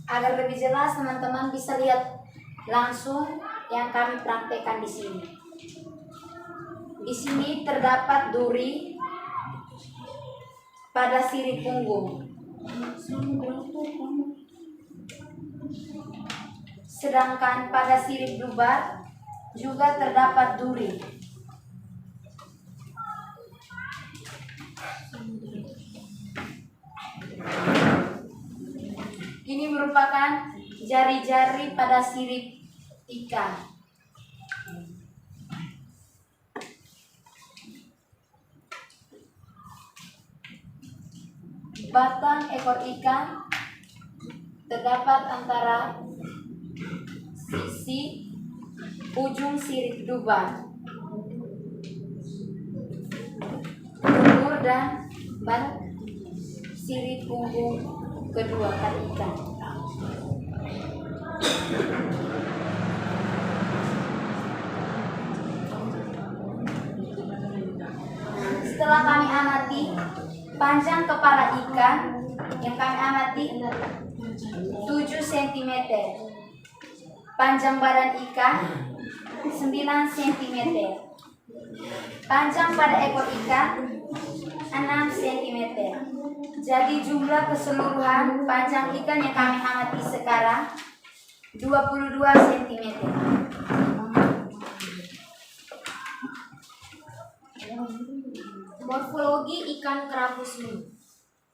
Agar lebih jelas teman-teman bisa lihat langsung yang kami praktekkan di sini. Di sini terdapat duri pada sirip punggung. Sedangkan pada sirip dubar juga terdapat duri. Ini merupakan jari-jari pada sirip ikan. Batang ekor ikan terdapat antara sisi ujung sirip dubar, umur dan ban sirip punggung kedua pada ikan. Setelah kami amati panjang kepala ikan yang kami amati 7 cm, panjang badan ikan 9 cm, panjang pada ekor ikan 6 cm. Jadi jumlah keseluruhan panjang ikan yang kami amati sekarang 22 cm. Morfologi ikan kerapu sunu.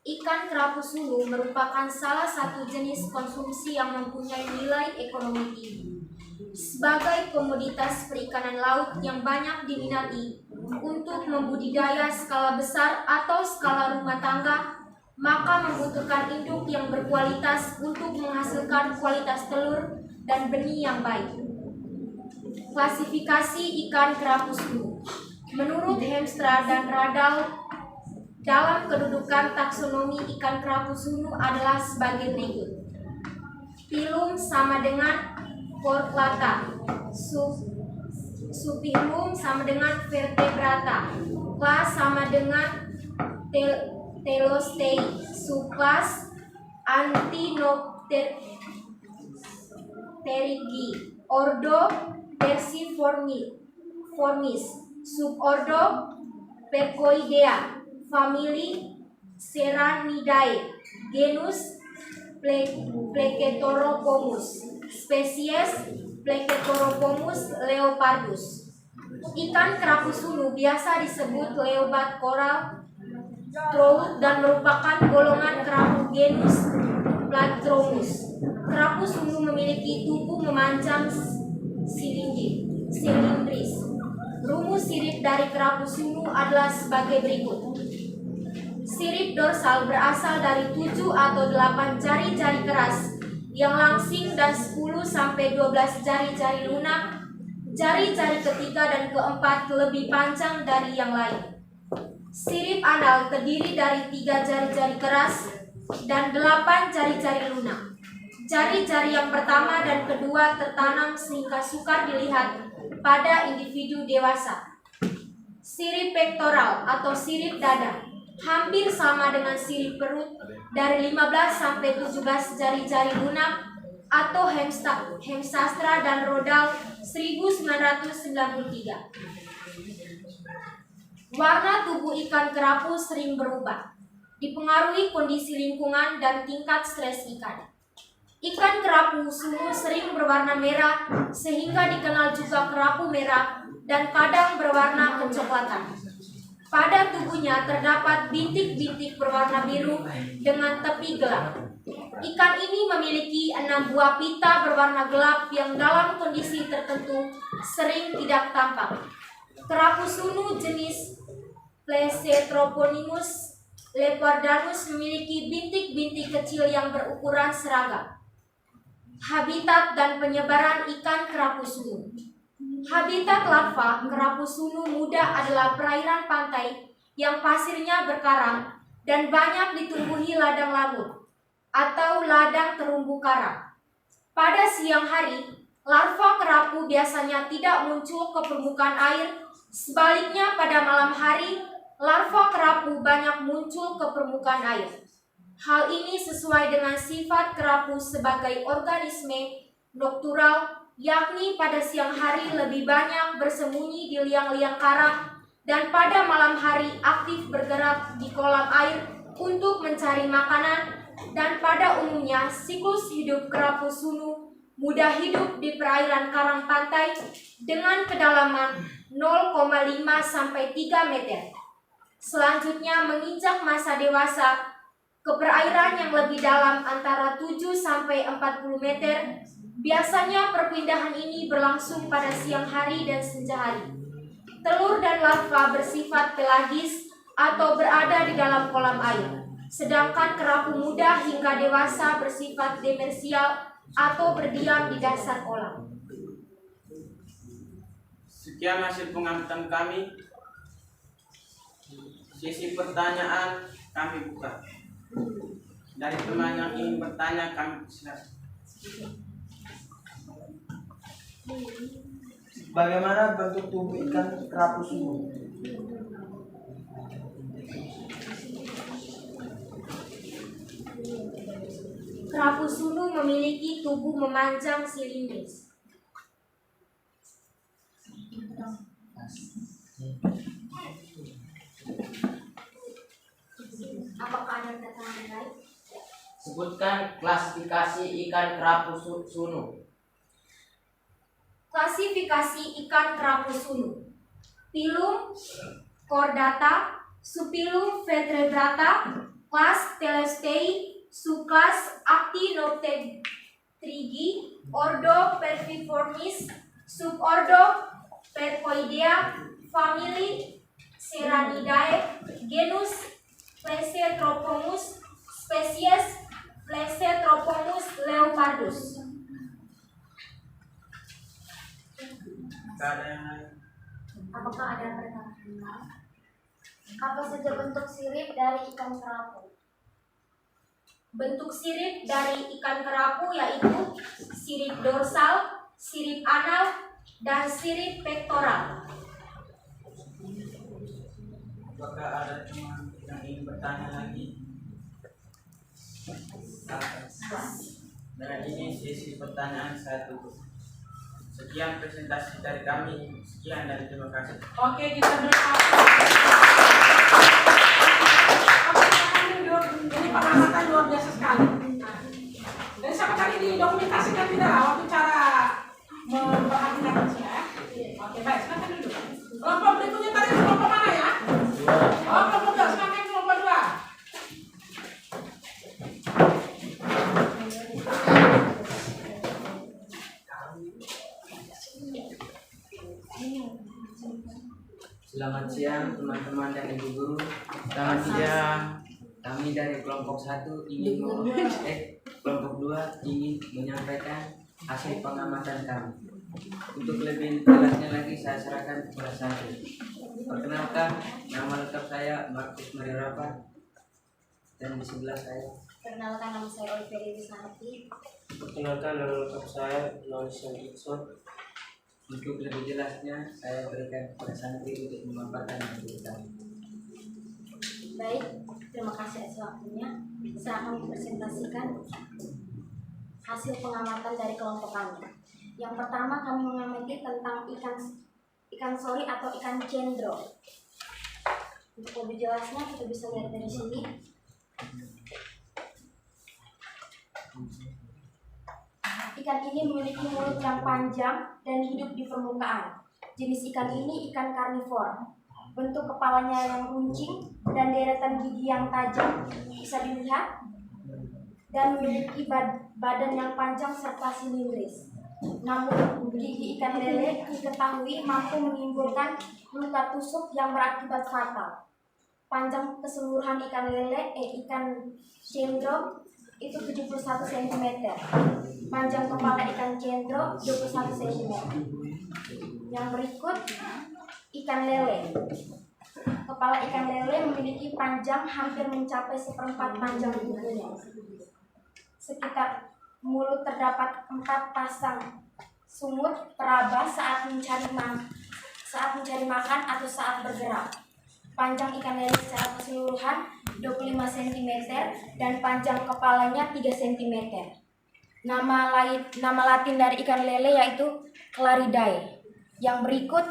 Ikan kerapu sunu merupakan salah satu jenis konsumsi yang mempunyai nilai ekonomi tinggi. Sebagai komoditas perikanan laut yang banyak diminati untuk membudidaya skala besar atau skala rumah tangga, maka membutuhkan induk yang berkualitas untuk menghasilkan kualitas telur dan benih yang baik. Klasifikasi ikan kerapu sunu. Menurut Hemstra dan Radal, dalam kedudukan taksonomi ikan kerapu sunu adalah sebagai berikut. Phylum sama dengan Chordata, Subphylum sama dengan Vertebrata, Kelas sama dengan Telostei, subkelas Anthinopterygii, ordo Perciformis, subordo Percoidea, famili Serranidae, genus Plectrophomus, spesies Plectrophomus leopardus. Ikan kerapu sunu biasa disebut leopard coral trout dan merupakan golongan kerapu genus Platyromus. Kerapu sunu memiliki tubuh memanjang silindris. Rumus sirip dari kerapu sunu adalah sebagai berikut. Sirip dorsal berasal dari 7 atau 8 jari-jari keras yang langsing dan 10 sampai 12 jari-jari lunak. Jari-jari ketiga dan keempat lebih panjang dari yang lain. Sirip anal terdiri dari 3 jari-jari keras dan 8 jari-jari lunak. Jari-jari yang pertama dan kedua tertanam sehingga sukar dilihat pada individu dewasa. Sirip pektoral atau sirip dada hampir sama dengan sirip perut dari 15 sampai 17 jari-jari lunak atau Hemsastra dan Rodal 1993. Warna tubuh ikan kerapu sering berubah, dipengaruhi kondisi lingkungan dan tingkat stres ikan. Ikan kerapu sunu sering berwarna merah sehingga dikenal juga kerapu merah dan kadang berwarna kecoklatan. Pada tubuhnya terdapat bintik-bintik berwarna biru dengan tepi gelap. Ikan ini memiliki 6 buah pita berwarna gelap yang dalam kondisi tertentu sering tidak tampak. Kerapu sunu jenis Plesetroponimus leopardanus memiliki bintik-bintik kecil yang berukuran seragam. Habitat dan penyebaran ikan kerapu sunu. Habitat larva kerapu sunu muda adalah perairan pantai yang pasirnya berkarang dan banyak ditumbuhi ladang laut atau ladang terumbu karang. Pada siang hari, larva kerapu biasanya tidak muncul ke permukaan air. Sebaliknya pada malam hari, larva kerapu banyak muncul ke permukaan air. Hal ini sesuai dengan sifat kerapu sebagai organisme noktural, yakni pada siang hari lebih banyak bersembunyi di liang-liang karang dan pada malam hari aktif bergerak di kolam air untuk mencari makanan. Dan pada umumnya siklus hidup kerapu sunu mudah hidup di perairan karang pantai dengan kedalaman 0,5 sampai 3 meter. Selanjutnya menginjak masa dewasa ke perairan yang lebih dalam antara 7 sampai 40 meter. Biasanya perpindahan ini berlangsung pada siang hari dan senja hari. Telur dan larva bersifat pelagis atau berada di dalam kolam air. Sedangkan kerapu muda hingga dewasa bersifat demersial atau berdiam di dasar kolam. Sekian hasil pengamatan kami. Sesi pertanyaan kami buka. Dari teman yang ingin bertanya kami silakan. Bagaimana bentuk tubuh ikan kerapu sunu? Kerapu sunu memiliki tubuh memanjang silindris. Apakah ada pertanyaan lain? Sebutkan klasifikasi ikan kerapu sunu. Klasifikasi ikan kerapu sunu. Phylum Chordata, Subphylum Vertebrata, kelas Telestei, subkelas Actinopterygii, ordo Perciformis, subordo Percoidea, famili Serranidae, genus Plesetrophomus, spesies Plesetrophomus leopardus. Apakah ada pertanyaan? Apa saja bentuk sirip dari ikan kerapu? Bentuk sirip dari ikan kerapu yaitu sirip dorsal, sirip anal, dan sirip pektoral. Apakah ada teman yang ingin bertanya lagi? Dengan ini sesi pertanyaan saya tutup. Sekian presentasi dari kami. Sekian dan terima kasih. Oke, kita berdoa. Ini pengamatan luar biasa sekali. Dan siapa kali didokumentasikan tidak waktu cara memperhatikan ya. Oke, baik. Silakan dulu. Kelompok berikutnya tadi kelompok mana ya? Oh, kelompok 2. Silakan kelompok 2. Selamat siang teman-teman dan ibu guru. Selamat siang. Kami dari kelompok 1 kelompok 2 ingin menyampaikan hasil pengamatan kami. Untuk lebih jelasnya lagi saya serahkan kepada santri. Perkenalkan, nama lengkap saya Markus Marirapa dan di sebelah saya. Perkenalkan, nama saya Olivia Wisanti. Perkenalkan, nama lengkap saya Lausan Ikson. Untuk lebih jelasnya saya berikan kepada santri untuk memaparkan materi kami. Baik, terima kasih atas waktunya. Saya akan mempresentasikan hasil pengamatan dari kelompok kami. Yang pertama kami mengamati tentang ikan sori atau ikan cendro. Untuk lebih jelasnya kita bisa lihat dari sini. Ikan ini memiliki mulut yang panjang dan hidup di permukaan. Jenis ikan ini ikan karnivor. Bentuk kepalanya yang runcing dan deretan gigi yang tajam bisa dilihat, dan memiliki badan yang panjang serta silindris. Namun, gigi ikan lele diketahui mampu menimbulkan luka tusuk yang berakibat fatal. Panjang keseluruhan ikan lele, ikan cendro itu 71 cm. Panjang kepala ikan cendro 21 cm. Yang berikut ikan lele. Kepala ikan lele memiliki panjang hampir mencapai 1/4 panjang tubuhnya. Sekitar mulut terdapat 4 pasang sumut peraba saat mencari makan atau saat bergerak. Panjang ikan lele secara keseluruhan 25 cm dan panjang kepalanya 3 cm. Nama Latin dari ikan lele yaitu Claridae. Yang berikut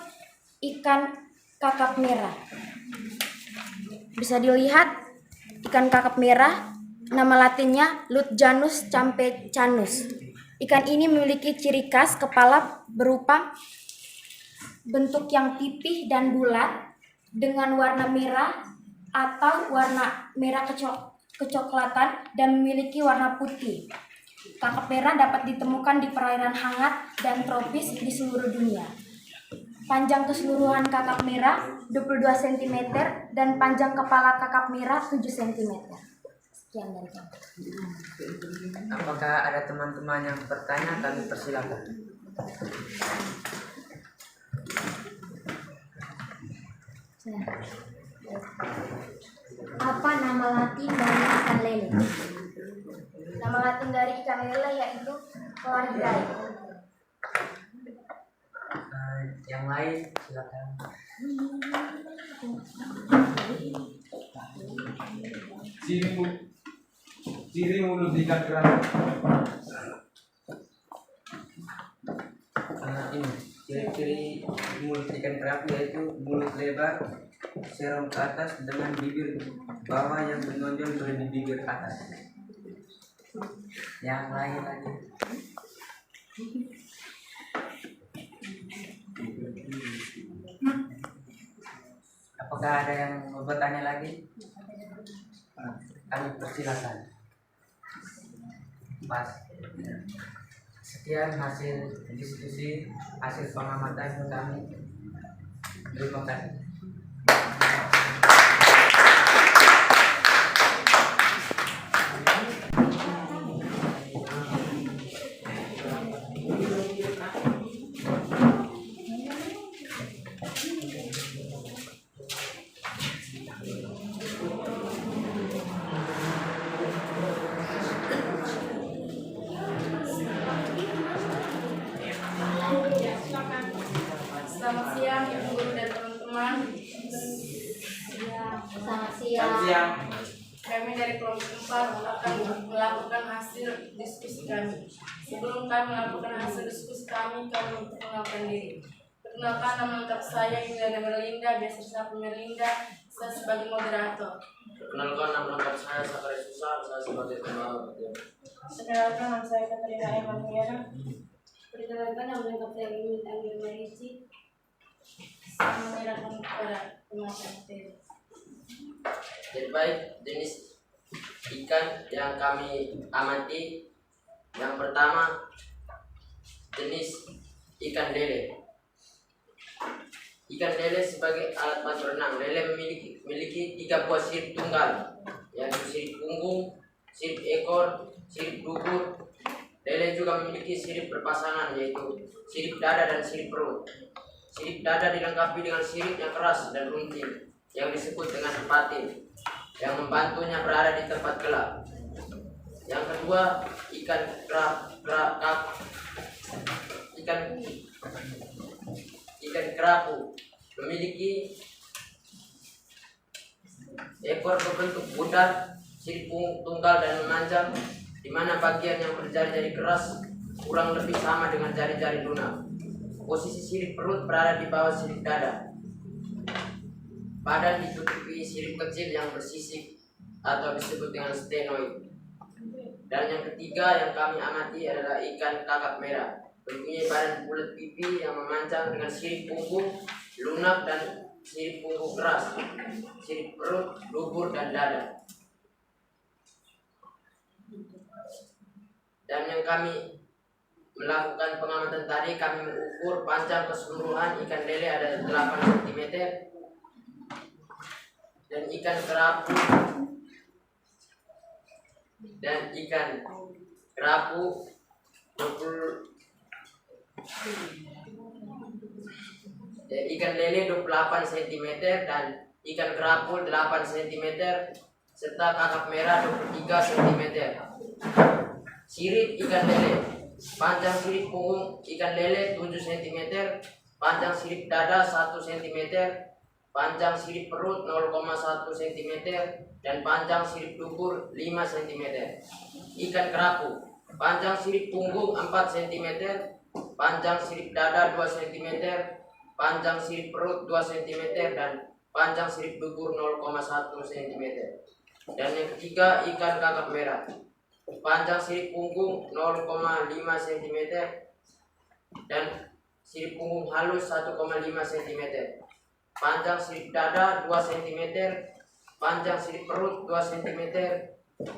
ikan kakap merah. Bisa dilihat ikan kakap merah, nama latinnya Lutjanus campecanus. Ikan ini memiliki ciri khas kepala berupa bentuk yang pipih dan bulat dengan warna merah atau warna merah kecoklatan dan memiliki warna putih. Kakap merah dapat ditemukan di perairan hangat dan tropis di seluruh dunia. Panjang keseluruhan kakap merah 22 cm dan panjang kepala kakap merah 7 cm. Sekian dari kami. Apakah ada teman-teman yang bertanya? Kami persilakan. Apa nama Latin dari ikan lele? Nama Latin dari ikan lele yaitu Claridae. Yang lain silakan. Ciri mulut ikan kerapu. Ini ciri-ciri mulut ikan kerapu yaitu mulut lebar, serong ke atas dengan bibir bawah yang menonjol dari bibir atas. Yang lain lagi. Apakah ada yang mau bertanya lagi? Kami persilakan. Mas, sekian hasil diskusi, hasil pengamatan kami. Terima kasih. Selamat siang Ibu Guru dan teman-teman. Selamat Siang. siang. Kami dari kelompok 4 akan melakukan hasil diskusi kami. Sebelum kami melakukan hasil diskusi kami memperkenalkan diri. Perkenalkan, nama lengkap saya Indra Merlinda, biasa disapa Merlinda. Saya sebagai moderator. Perkenalkan, nama lengkap saya Sakari Susah, saya sebagai pembawa. Perkenalkan, nama saya Katrina Emmanuel. Perkenalkan, nama lengkap saya Mimin Angel Marici. Saya menyerahkan kepada pengacara materi. Jadi baik, jenis ikan yang kami amati, yang pertama jenis ikan lele. Ikan lele sebagai alat bantu renang. Lele memiliki 3 buah sirip tunggal, yaitu sirip punggung, sirip ekor, sirip dubur. Lele juga memiliki sirip berpasangan, yaitu sirip dada dan sirip perut. Sirip dada dilengkapi dengan sirip yang keras dan runcing yang disebut dengan patin, yang membantunya berada di tempat gelap. Yang kedua, ikan kerapu memiliki ekor berbentuk bulat, sirip tunggal dan memanjang, di mana bagian yang berjari-jari keras kurang lebih sama dengan jari-jari lunak. Posisi sirip perut berada di bawah sirip dada. Badan ditutupi sirip kecil yang bersisik atau disebut dengan stenoid. Dan yang ketiga yang kami amati adalah ikan kakap merah. Mempunyai badan bulat pipi yang memanjang dengan sirip punggung lunak dan sirip punggung keras, sirip perut, dubur, dan dada. Dan yang kami melakukan pengamatan tadi, kami mengukur panjang keseluruhan ikan lele ada 8 cm dan ikan kerapu ikan lele 28 cm dan ikan kerapu 8 cm serta kakap merah 23 cm. Sirip ikan lele, panjang sirip punggung ikan lele 7 cm, panjang sirip dada 1 cm, panjang sirip perut 0,1 cm, dan panjang sirip dubur 5 cm. Ikan kerapu, panjang sirip punggung 4 cm, panjang sirip dada 2 cm, panjang sirip perut 2 cm, dan panjang sirip dubur 0,1 cm. Dan yang ketiga ikan kakap merah, panjang sirip punggung 0,5 cm dan sirip punggung halus 1,5 cm, panjang sirip dada 2 cm, panjang sirip perut 2 cm,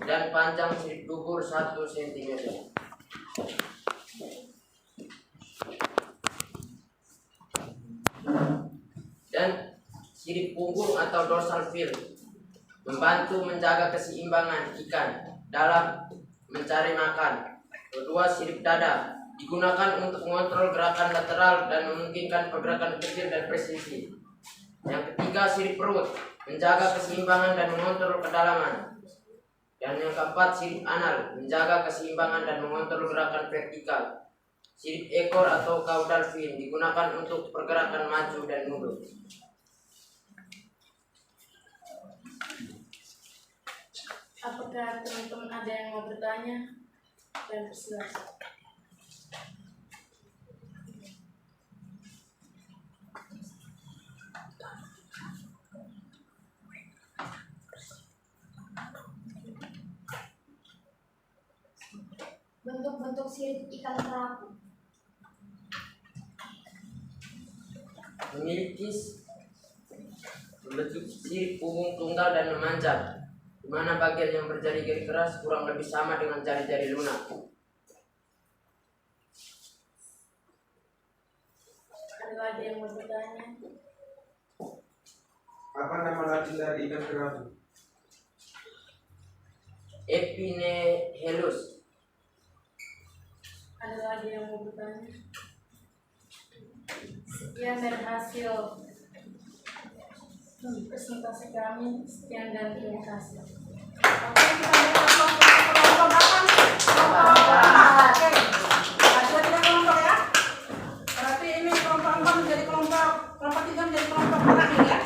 dan panjang sirip dubur 1 cm. Dan sirip punggung atau dorsal fin membantu menjaga keseimbangan ikan dalam mencari makan. Kedua, sirip dada digunakan untuk mengontrol gerakan lateral dan memungkinkan pergerakan kecil dan presisi. Yang ketiga, sirip perut menjaga keseimbangan dan mengontrol kedalaman. Dan yang keempat, sirip anal menjaga keseimbangan dan mengontrol gerakan vertikal. Sirip ekor atau caudal fin digunakan untuk pergerakan maju dan mundur. Apakah teman-teman ada yang mau bertanya? Dan persilakan. Bentuk-bentuk sirip ikan kerapu. Memiliki bentuk sirip punggung tunggal dan memanjang, di mana bagian yang berjari-jari keras kurang lebih sama dengan jari-jari lunak. Ada lagi yang mau bertanya? Apa nama latin dari ikan kerapu? Epineuhelus. Ada lagi yang mau bertanya? Sekian dari hasil presentasi kami. Sekian dan terima kasih. Oke, kita lihat kelompok berapa nih? Kelompok 4. Oke. Ada 3 kelompok ya. Berarti ini kelompok 4 menjadi kelompok 3 menjadi kelompok terakhir ya.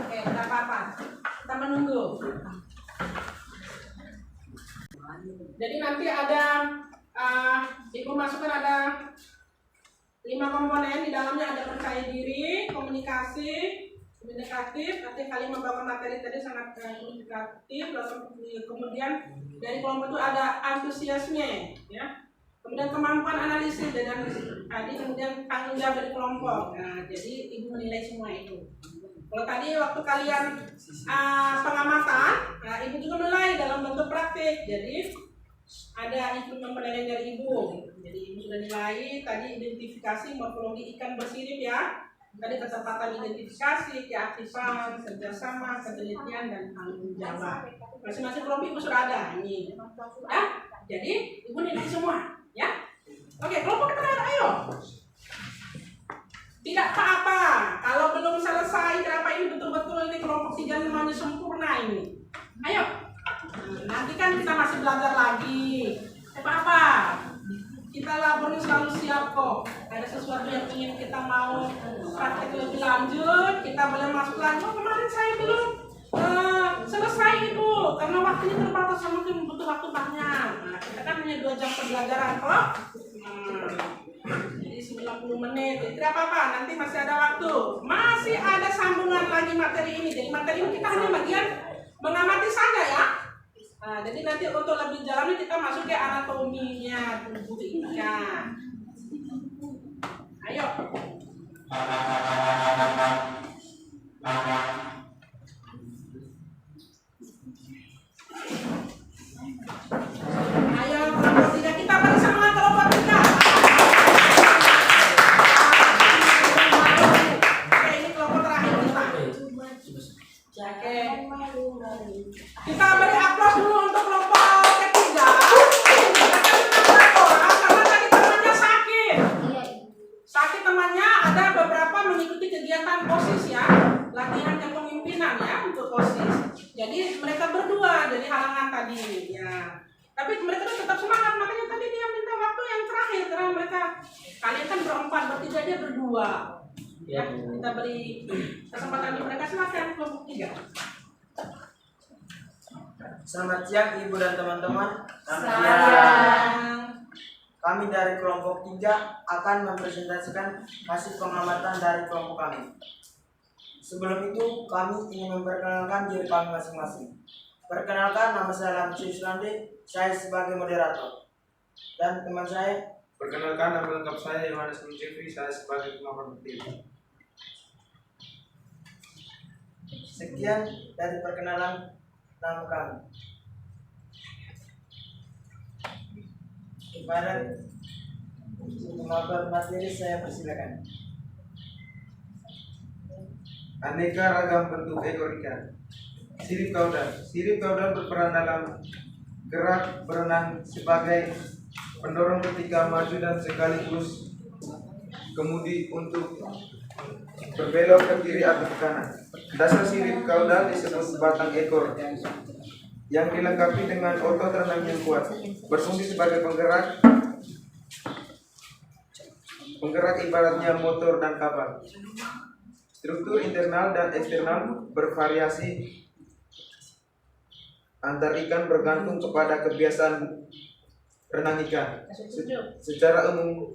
Oke, tidak apa-apa. Kita menunggu. Jadi nanti ada Ibu masukkan ada 5 komponen. Di dalamnya ada percaya diri, komunikasi, komunikatif, nanti kalian membawa materi tadi sangat komunikatif, kemudian dari kelompok itu ada antusiasme, ya, kemudian kemampuan analisis dan tadi kemudian tanggung jawab dari kelompok. Nah, jadi ibu menilai semua itu. Kalau tadi waktu kalian pengamatan, nah, ibu juga mulai dalam bentuk praktik. Jadi ada instrumen penilaian dari ibu. Jadi ibu sudah nilai tadi identifikasi morfologi ikan bersirip ya. Tadi ketepatan identifikasi, keaktifan, kerjasama, penelitian, dan tanggung jawab. Masing-masing kelompok ibu sudah ada ini. Ya, jadi ibu nilai semua. Ya, oke. Kelompok kita ayo. Tidak apa-apa. Kalau belum selesai, kenapa ini betul-betul ini kelompok 3 namanya sempurna ini. Ayo. Nanti kan kita masih belajar lagi. Apa-apa. Kita laporin selalu siap kok. Ada sesuatu yang ingin kita mau praktek lebih lanjut, kita boleh masuk lagi. Oh, kemarin saya belum selesai itu karena waktunya terbatas, sama mungkin butuh waktu banyak. Nah, kita kan hanya 2 jam pembelajaran kok. Jadi 90 menit. Jadi tidak apa-apa, nanti masih ada waktu. Masih ada sambungan lagi materi ini. Jadi materi ini kita hanya bagian mengamati saja ya. Nah, jadi nanti untuk lebih dalamnya kita masuk ke anatominya tubuh ikan. Ayo. Ayo kelompok 3 kita bersama kelompok 3. Oke, ini kelompok terakhir kita. Oke. Kita beri aplaus dulu untuk kelompok ketiga. Karena tadi temannya sakit. Sakit temannya, ada beberapa mengikuti kegiatan OSIS ya, latihan kepemimpinan ya untuk OSIS. Jadi mereka berdua jadi halangan tadi ya. Tapi mereka tetap semangat, makanya tadi dia minta waktu yang terakhir karena mereka kalian kan berempat, bertiga dia berdua. Ya, kita beri kesempatan untuk mereka, silakan kelompok 3. Selamat siang Ibu dan teman-teman. Kami dari kelompok 3 akan mempresentasikan hasil pengamatan dari kelompok kami. Sebelum itu, kami ingin memperkenalkan diri kami masing-masing. Perkenalkan, nama saya Lamci Islandi, saya sebagai moderator. Dan teman saya, Perkenalkan, nama lengkap saya Yohanes Jeffrey, saya sebagai pengamat tim. sekian dari perkenalan nama kami. Kepada pemaparan materi saya persilakan. Aneka ragam bentuk ekor ikan. Sirip kaudal. Sirip kaudal berperan dalam gerak berenang sebagai pendorong ketika maju dan sekaligus kemudi untuk berbelok ke kiri atau ke kanan. Dasar sirip kaudal disebut batang ekor yang dilengkapi dengan otot renang yang kuat, berfungsi sebagai penggerak ibaratnya motor dan kapal. Struktur internal dan eksternal bervariasi antar ikan bergantung kepada kebiasaan renang ikan. Secara umum,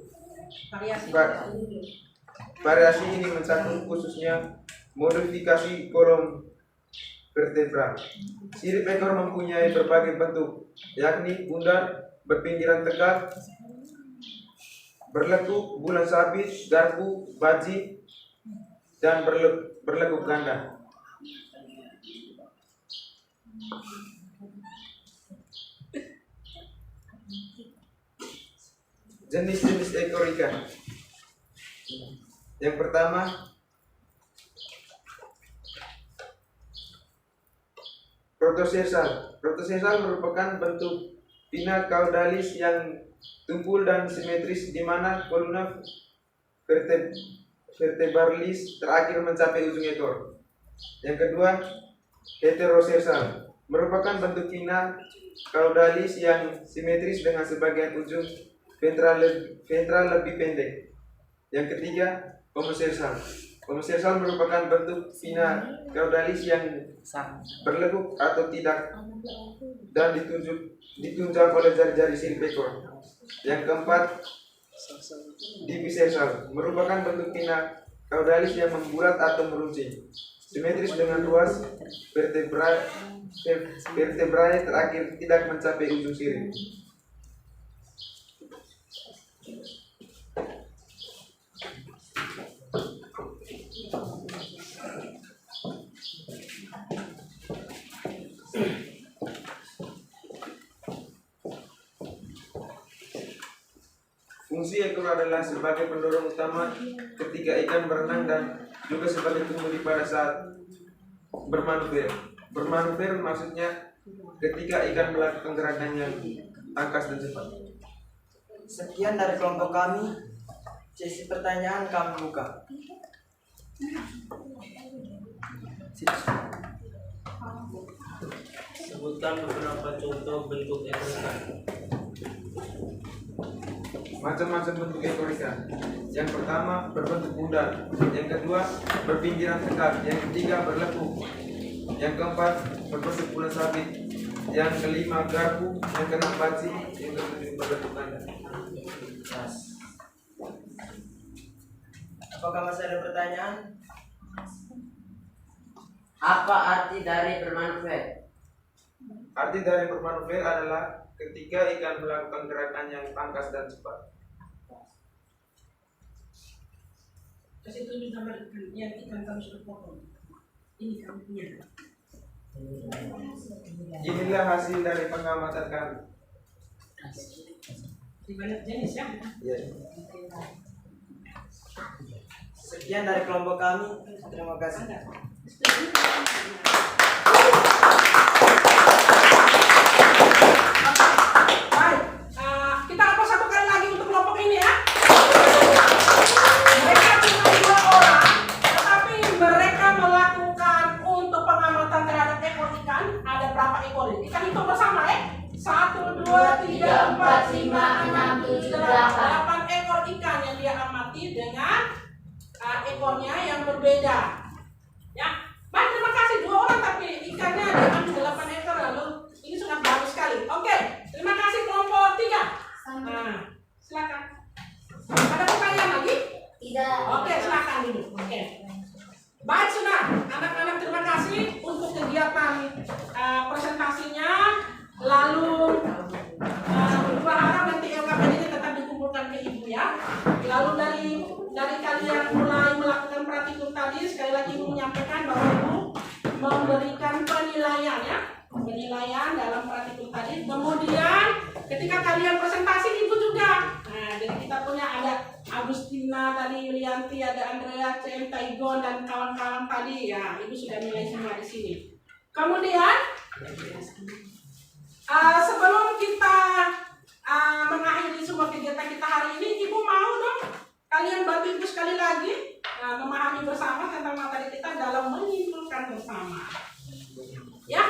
variasi ini mencakup khususnya modifikasi kolom vertebra. Sirip ekor mempunyai berbagai bentuk, yakni bundar, berpinggiran tegak, berlekuk, bulan sabit, garpu, baji, dan berlekuk ganda. Jenis-jenis ekor ikan. Yang pertama, protosersal. Protosersal merupakan bentuk pinna caudalis yang tumpul dan simetris di mana kolumna vertebralis terakhir mencapai ujung ekor. Yang kedua, heterosersal merupakan bentuk pinna caudalis yang simetris dengan sebagian ujung ventral lebih pendek. Yang ketiga, homosersal. Homosersal merupakan bentuk pinna caudalis yang berlekuk atau tidak dan ditunjang oleh jari-jari sirip ekor. Yang keempat, dibisersal merupakan bentuk pinna caudalis yang membulat atau meruncing, simetris dengan ruas vertebrae terakhir tidak mencapai ujung sirip. Fungsi ekor adalah sebagai pendorong utama ketika ikan berenang dan juga sebagai kemudi pada saat bermanuver. Bermanuver maksudnya ketika ikan melakukan gerakan yang angkas dan cepat. Sekian dari kelompok kami. Sesi pertanyaan kami buka. Sebutkan beberapa contoh bentuk ekor ikan. Macam-macam bentuk ekor ikan. Yang pertama berbentuk bundar, yang kedua berpinggiran tegak, yang ketiga berlekuk, yang keempat berbentuk bulan sabit, yang kelima garpu, yang keenam baji, yang ketujuh berbentuk ganda. Apakah masih ada pertanyaan? Apa arti dari bermanuver? Arti dari bermanuver adalah ketika ikan melakukan gerakan yang tangkas dan cepat. Kasih tunjuk gambar ikan yang ikan kamu sudah potong. Ini kamu punya. Inilah hasil dari pengamatan kami. Di banyak jenis ya. Sekian dari kelompok kami. Terima kasih. Baik, kita apa satu kali lagi untuk kelompok ini ya. Mereka cuma 2 orang, tetapi mereka melakukan untuk pengamatan terhadap ekor ikan. Ada berapa ekor ini? Kita hitung bersama ya. 1, 2, 3, 4, 5, 6, 7, 8 ekor ikan yang dia amati dengan ekornya yang berbeda. Ya, baik, terima kasih 2 orang tapi ikannya diambil 8 ekor lalu ini sudah bagus sekali. Oke, terima kasih kelompok 3. Nah, silakan. Ada pertanyaan lagi? Tidak. Oke, silakan dulu. Oke. Baik sudah, anak-anak terima kasih untuk kegiatan presentasinya. Lalu berharap nanti LKPD ini tetap dikumpulkan ke ibu ya. Lalu dari kalian mulai melakukan praktikum tadi, sekali lagi ibu menyampaikan bahwa ibu memberikan penilaian ya, penilaian dalam praktikum tadi. Kemudian ketika kalian presentasi ibu juga. Nah, jadi kita punya ada Agustina tadi, Yulianti, ada Andrea, CM, Taigon dan kawan-kawan tadi ya. Ibu sudah nilai semua di sini. Kemudian sebelum kita mengakhiri semua kegiatan kita hari ini, ibu mau dong kalian bantu ibu sekali lagi memahami bersama tentang materi kita dalam menyimpulkan bersama. Ya,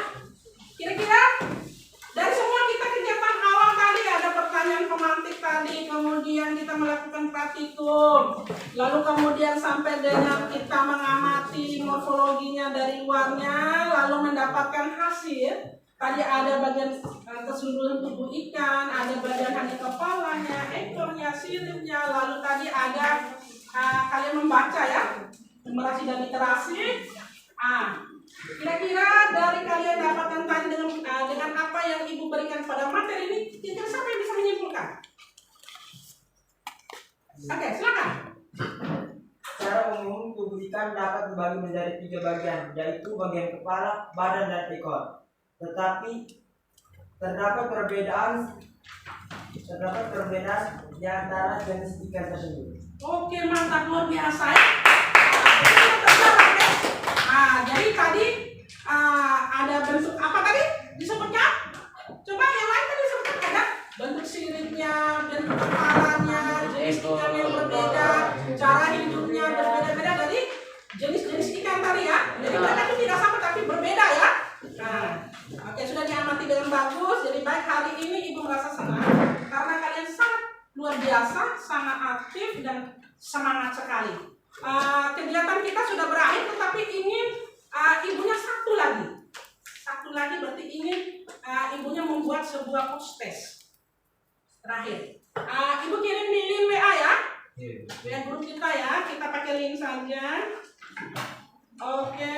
kira-kira dari semua kita kegiatan awal tadi ada pertanyaan pemantik tadi, kemudian kita melakukan praktikum, lalu kemudian sampai dengan kita mengamati morfologinya dari luarnya, lalu mendapatkan hasil. Tadi ada bagian keseluruhan tubuh ikan, ada bagian hanya kepalanya, ekornya, siripnya, lalu tadi ada kalian membaca ya, numerasi dan literasi. Kira-kira dari kalian dapatkan tadi dengan apa yang ibu berikan pada materi ini, kira-kira siapa yang bisa menyimpulkan? Oke, silakan. Secara umum tubuh ikan dapat dibagi menjadi 3 bagian, yaitu bagian kepala, badan, dan ekor. Tetapi terdapat perbedaan di antara jenis ikan tersebut. Oke, mantap, luar biasa ya. Jadi tadi ada bentuk apa tadi disebutnya? Coba yang lain tadi disebutkan ada bentuk siripnya, bentuk kepalanya, jenis ikan yang berbeda, cara hidupnya berbeda-beda dari jenis-jenis ikan tadi ya. Jadi mereka itu tidak sama tapi berbeda ya. Oke, sudah diamati dengan bagus. Jadi baik, hari ini ibu merasa senang karena kalian sangat luar biasa, sangat aktif dan semangat sekali. Kegiatan kita sudah berakhir, tetapi ingin ibunya satu lagi berarti ingin ibunya membuat sebuah post test terakhir. Ibu kirim di link WA ya, WA grup kita ya, kita pakai link saja. Oke,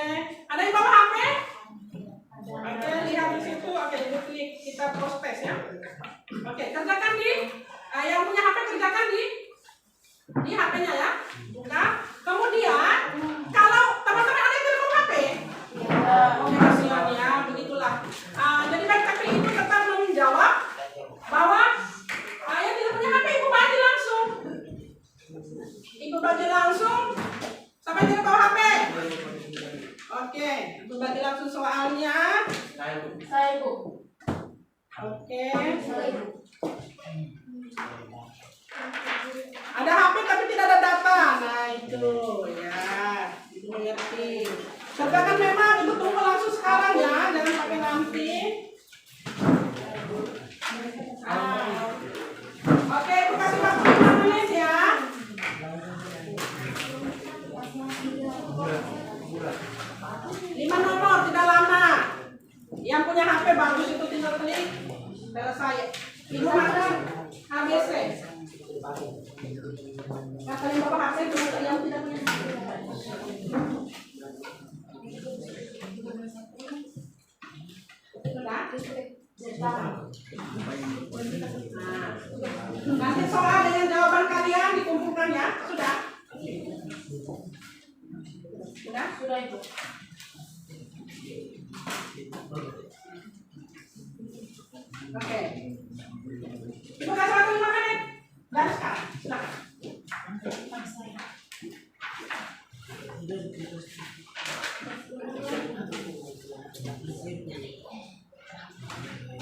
ada yang bawa HP? Oke, lihat di situ. Oke, ibu klik kita post test ya. Oke, kerjakan di yang punya HP kerjakan di HP-nya ya. Buka. Kemudian kalau teman-teman ada yang telepon HP, oke, kasihan ya, begitulah. Jadi baik, tapi ibu tetap menjawab bahwa yang tidak punya HP ibu bagi langsung. Ibu bagi langsung sampai tidak bawa HP. Oke, ibu bagi langsung soalnya. Saya ibu. Oke. Saya ibu. Ada HP tapi tidak ada data. Nah itu ya, ibu mengerti. Kerjakan memang ibu tunggu langsung sekarang ya, jangan pakai nanti. Oke, ibu kasih waktu 5 menit ya. 5 nomor, tidak lama. Yang punya HP bagus itu tinggal klik selesai. Ibu makan ABC. Nah, kalian bawa HP cuma yang tidak punya HP. Sudah? sudah itu. Oke. Ibu kasih waktu 5 menit. Dan sekarang, silakan.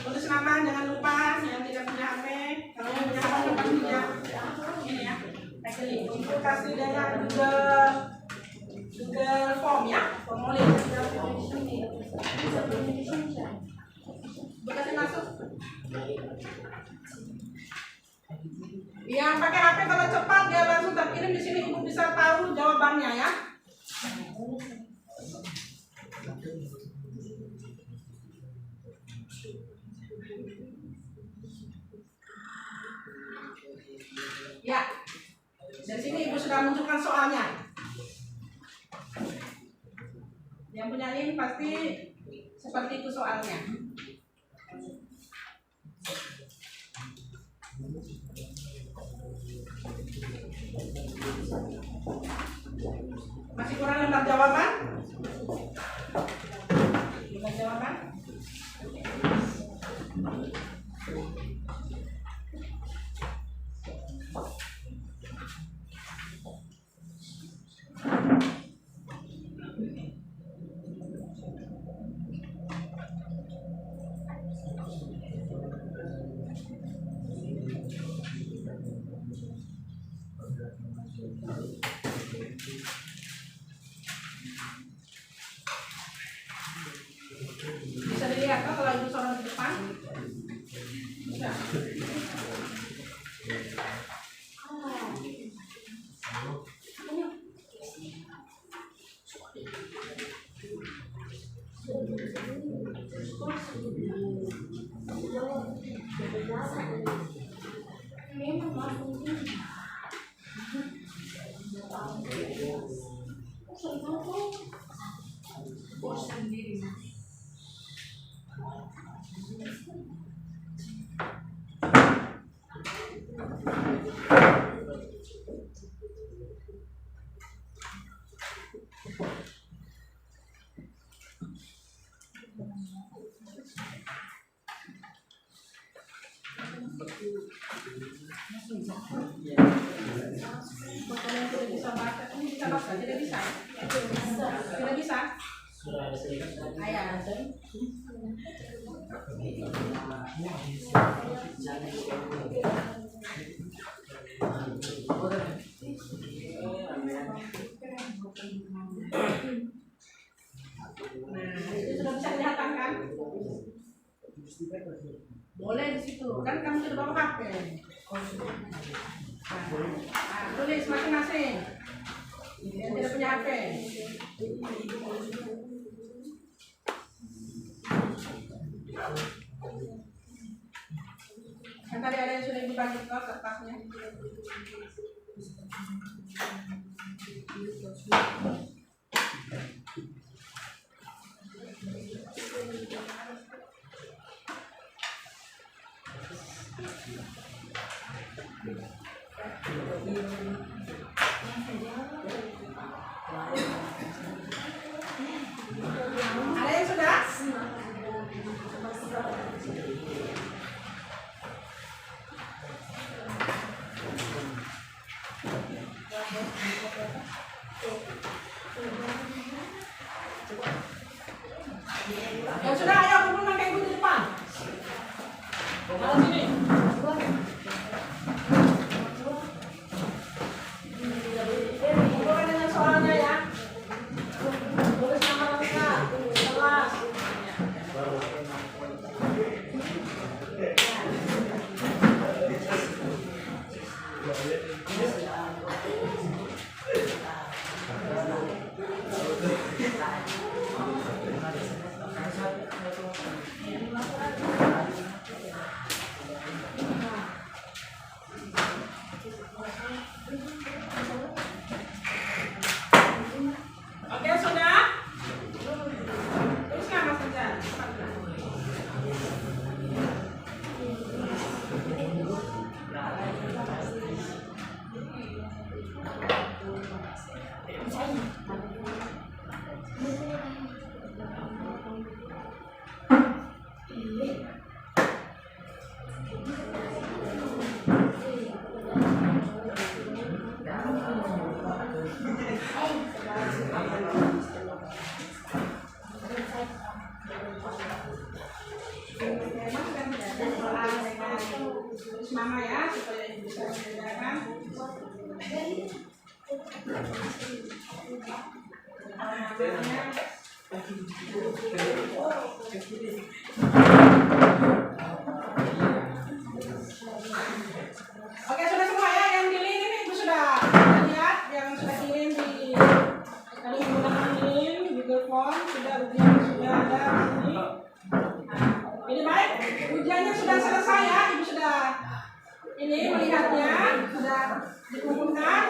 Tulis nama, jangan lupa yang tidak punya HP. Kalau yang punya HP lupa tidak. Ini ya. Itu kasih dengan Google Form ya, formulir. Ibu kasih masuk. Yang pakai HP kalau cepat dia langsung terkirim di sini, ibu bisa tahu jawabannya ya. Ya, dari sini ibu sudah munculkan soalnya. Yang punya link pasti seperti itu soalnya. Masih kurang lembar jawaban? Lembar jawaban? Bisa dilihat kan kalau ibu sorot di depan? Bisa. Tidak bisa baca, ini bisa baca, tidak bisa. Tidak bisa. Ayah. Nah, itu sudah bisa kelihatan kan? Boleh di situ, kan kamu sudah bawa HP. Nah, tulis masing-masing. Yang tidak punya HP. Kan tadi ada yang sudah ibu bagi ke kertasnya. Ada yang sudah? Yang sudah, ayo kumpulkan ke ibu di depan. Kalau sini. Kumpulkan dengan soalnya ya. Tulis nama lengkap, kelas. Oke, sudah? Tuliskan Mas Rizal. Oke, sudah semua ya yang di link ini Ibu sudah lihat yang sudah kirim di tadi menggunakan Google Form sudah ujian sudah ada di sini. Ini baik, ujiannya sudah selesai ya, Ibu sudah ini melihatnya sudah dikumpulkan.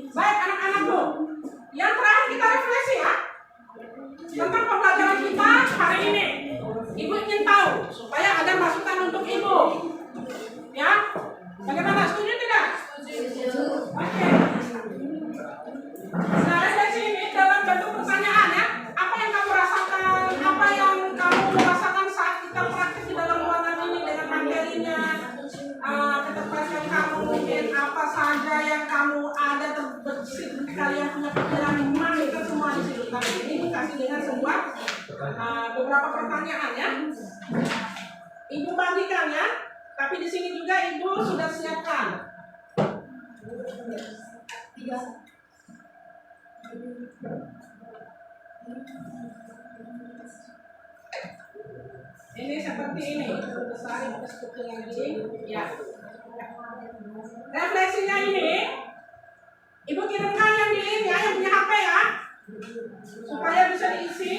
Baik anak-anakku, yang terakhir kita refleksi ya tentang pembelajaran kita hari ini. Ibu ingin tahu supaya ada masukan untuk Ibu. Ya, bagaimana? Setuju tidak? Oke. Nah, refleksi ini dalam bentuk pertanyaan ya. Apa yang kamu rasakan? Apa yang kamu rasakan saat kita praktik di dalam ruangan ini dengan materinya? Ketertarikan kamu mungkin apa saja yang kamu ada terbesit kalian punya pikiran kita semua di situ. Tapi ini dikasih dengan sebuah beberapa pertanyaan ya. Ibu bagikan ya. Tapi di sini juga Ibu sudah siapkan. Ini seperti ini. Besar kecil lagi. Ya. Refleksinya ini, Ibu kirimkan yang di link ya, yang punya HP ya, supaya bisa diisi.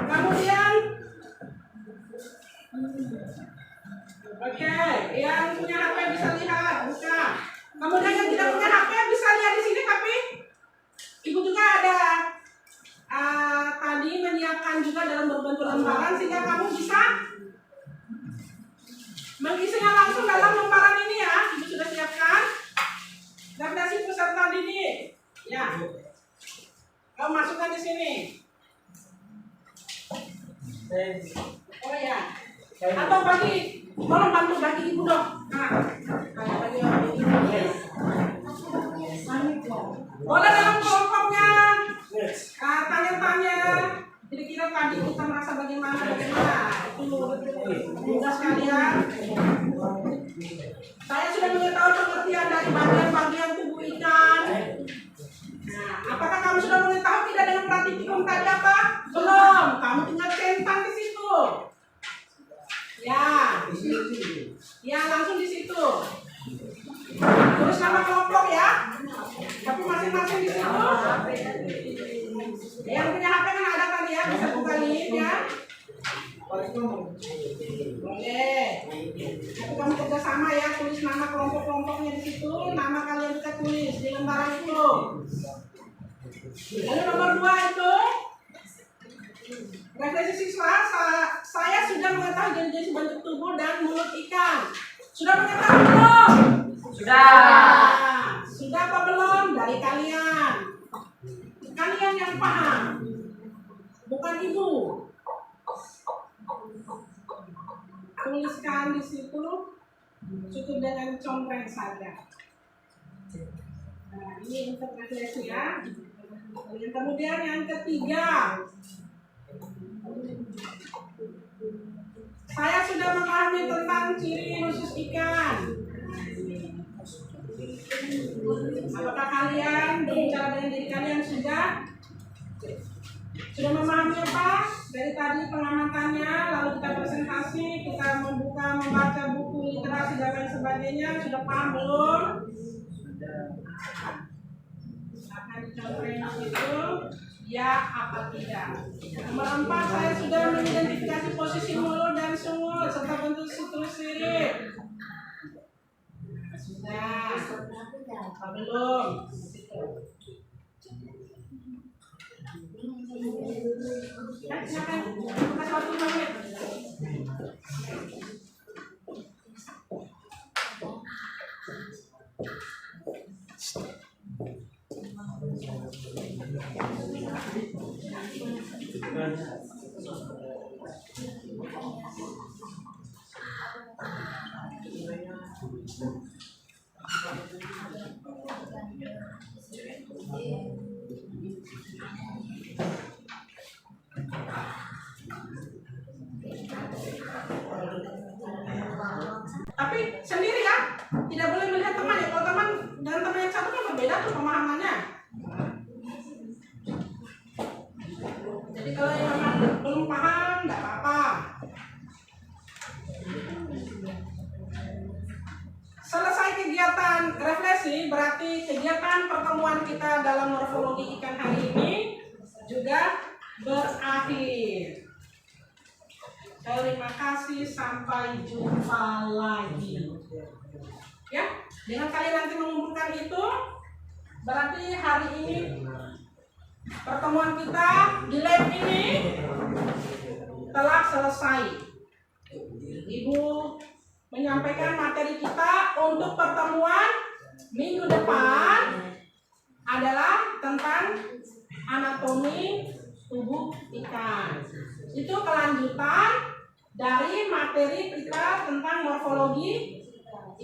Kemudian oke, yang punya HP bisa lihat, buka. Kemudian yang tidak punya HP bisa lihat di sini, tapi Ibu juga ada tadi menyiapkan juga dalam berbentuk lembaran sehingga kamu bisa mengisinya langsung dalam lembaran ini ya. Ibu sudah siapkan. Redaksi peserta didik. Ya. Kamu masukkan di sini. Oh ya. Atau tolong bantu bagi Ibu dong. Bagi boleh dalam kelompoknya tanya-tanya. Kira-kira tadi kita merasa bagaimana itu tugas kalian. Saya sudah mengetahui pengertian dari bagian-bagian tubuh ikan. Nah, apakah kamu sudah mengetahui tidak dengan praktikum tadi apa? Belum. Kamu tinggal centang di situ. Ya langsung di situ. Tulis nama kelompok ya. Tapi masing-masing di situ. Yang punya HP kan ada tadi ya, bisa buka link ya. Boleh. Tapi kamu kerjasama ya, tulis nama kelompok-kelompoknya di situ, nama kalian kita tulis di lembaran itu. Lalu nomor 2 itu refleksi siswa. Saya sudah mengetahui jenis bentuk tubuh dan mulut ikan. Sudah mengetahui belum? Sudah. Sudah apa belum? Dari kalian. Kalian yang paham, bukan Ibu. Tuliskan di situ, cukup dengan contreng saja. Nah, ini untuk refleksi ya. Kemudian yang ketiga, saya sudah memahami tentang ciri khusus ikan. Apakah kalian berbicara dengan diri kalian sudah memahami apa? Dari tadi pengamatannya, lalu kita presentasi, kita membaca buku literasi dan lain sebagainya. Sudah paham belum? Akan dicontohin itu, ya apa tidak. Nomor 4, saya sudah mengidentifikasi posisi mulut dan sumur serta bentuk situs sirip. Sudah. Apa belum? Silakan. Kasih waktu 5 menit. Tapi sendiri ya, tidak boleh melihat teman ya. Kalau teman dan teman yang satu kan berbeda Jadi kalau yang memang belum paham, tidak apa-apa. Selesai kegiatan refleksi, berarti kegiatan pertemuan kita dalam morfologi ikan hari ini juga berakhir. Terima kasih, sampai jumpa lagi. Ya, dengan kalian nanti mengumpulkan itu, berarti hari ini pertemuan kita di lab ini telah selesai. Ibu menyampaikan materi kita untuk pertemuan minggu depan adalah tentang anatomi tubuh ikan. Itu kelanjutan dari materi kita tentang morfologi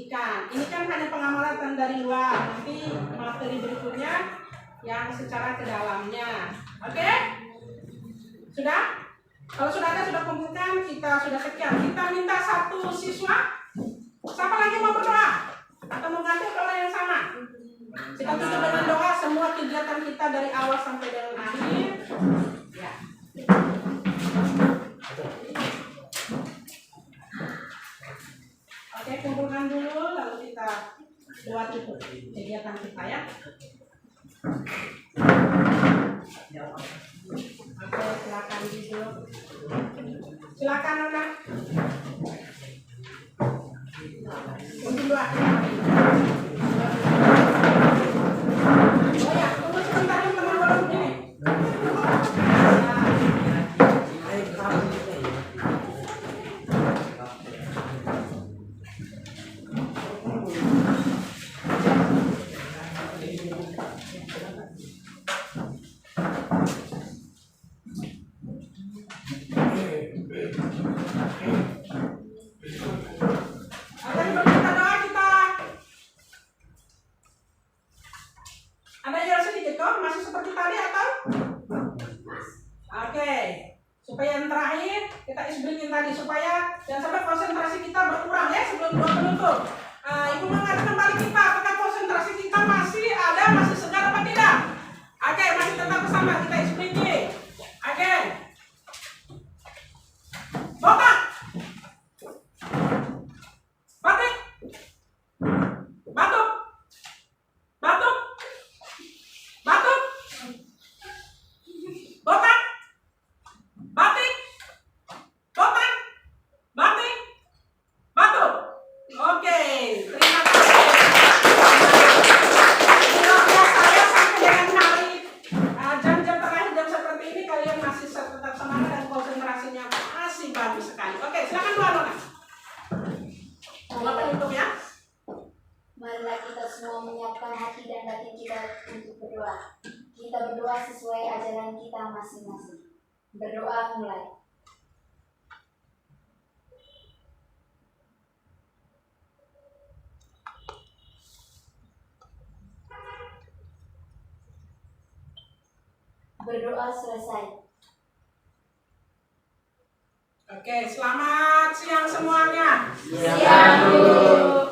ikan. Ini kan hanya pengamatan dari luar. Nanti materi berikutnya yang secara ke dalamnya. Oke? Sudah? Kalau sudah ada, sudah kumpulkan, kita sudah sekian. Kita minta satu siswa. Siapa lagi mau berdoa? Atau mau ganti doa yang sama? Kita tutup dengan doa semua kegiatan kita dari awal sampai dengan akhir. Ya. Oke, kumpulkan dulu, lalu kita doa tutup kegiatan kita ya. Oke, silakan duduk. Silakan Nona. Untuk doa. Oh ya, tunggu sebentar teman belum ini. Ada yang sedikit kok, masih seperti tadi atau? Oke, supaya yang terakhir kita isbringin tadi supaya jangan sampai konsentrasi kita berkurang ya sebelum doa penutup. Ibu mengatakan kembali kita, apakah konsentrasi kita masih ada, masih segar apa tidak? Oke, masih tetap bersama kita isbringin. Oke, botak, batik, batuk, batuk, batuk, botak, batik, botak, batik, batuk. Oke, terima kasih. Semoga saya sampai dengan hari jam-jam terakhir jam seperti ini kalian masih tetap semangat dan konsentrasinya masih bagus sekali. Oke, silakan doa Nona. Bapak tutup ya. Marilah kita semua menyiapkan hati dan batin kita untuk berdoa. Kita berdoa sesuai ajaran kita masing-masing. Berdoa mulai. Berdoa selesai. Oke, selamat siang semuanya. Siang, Bu.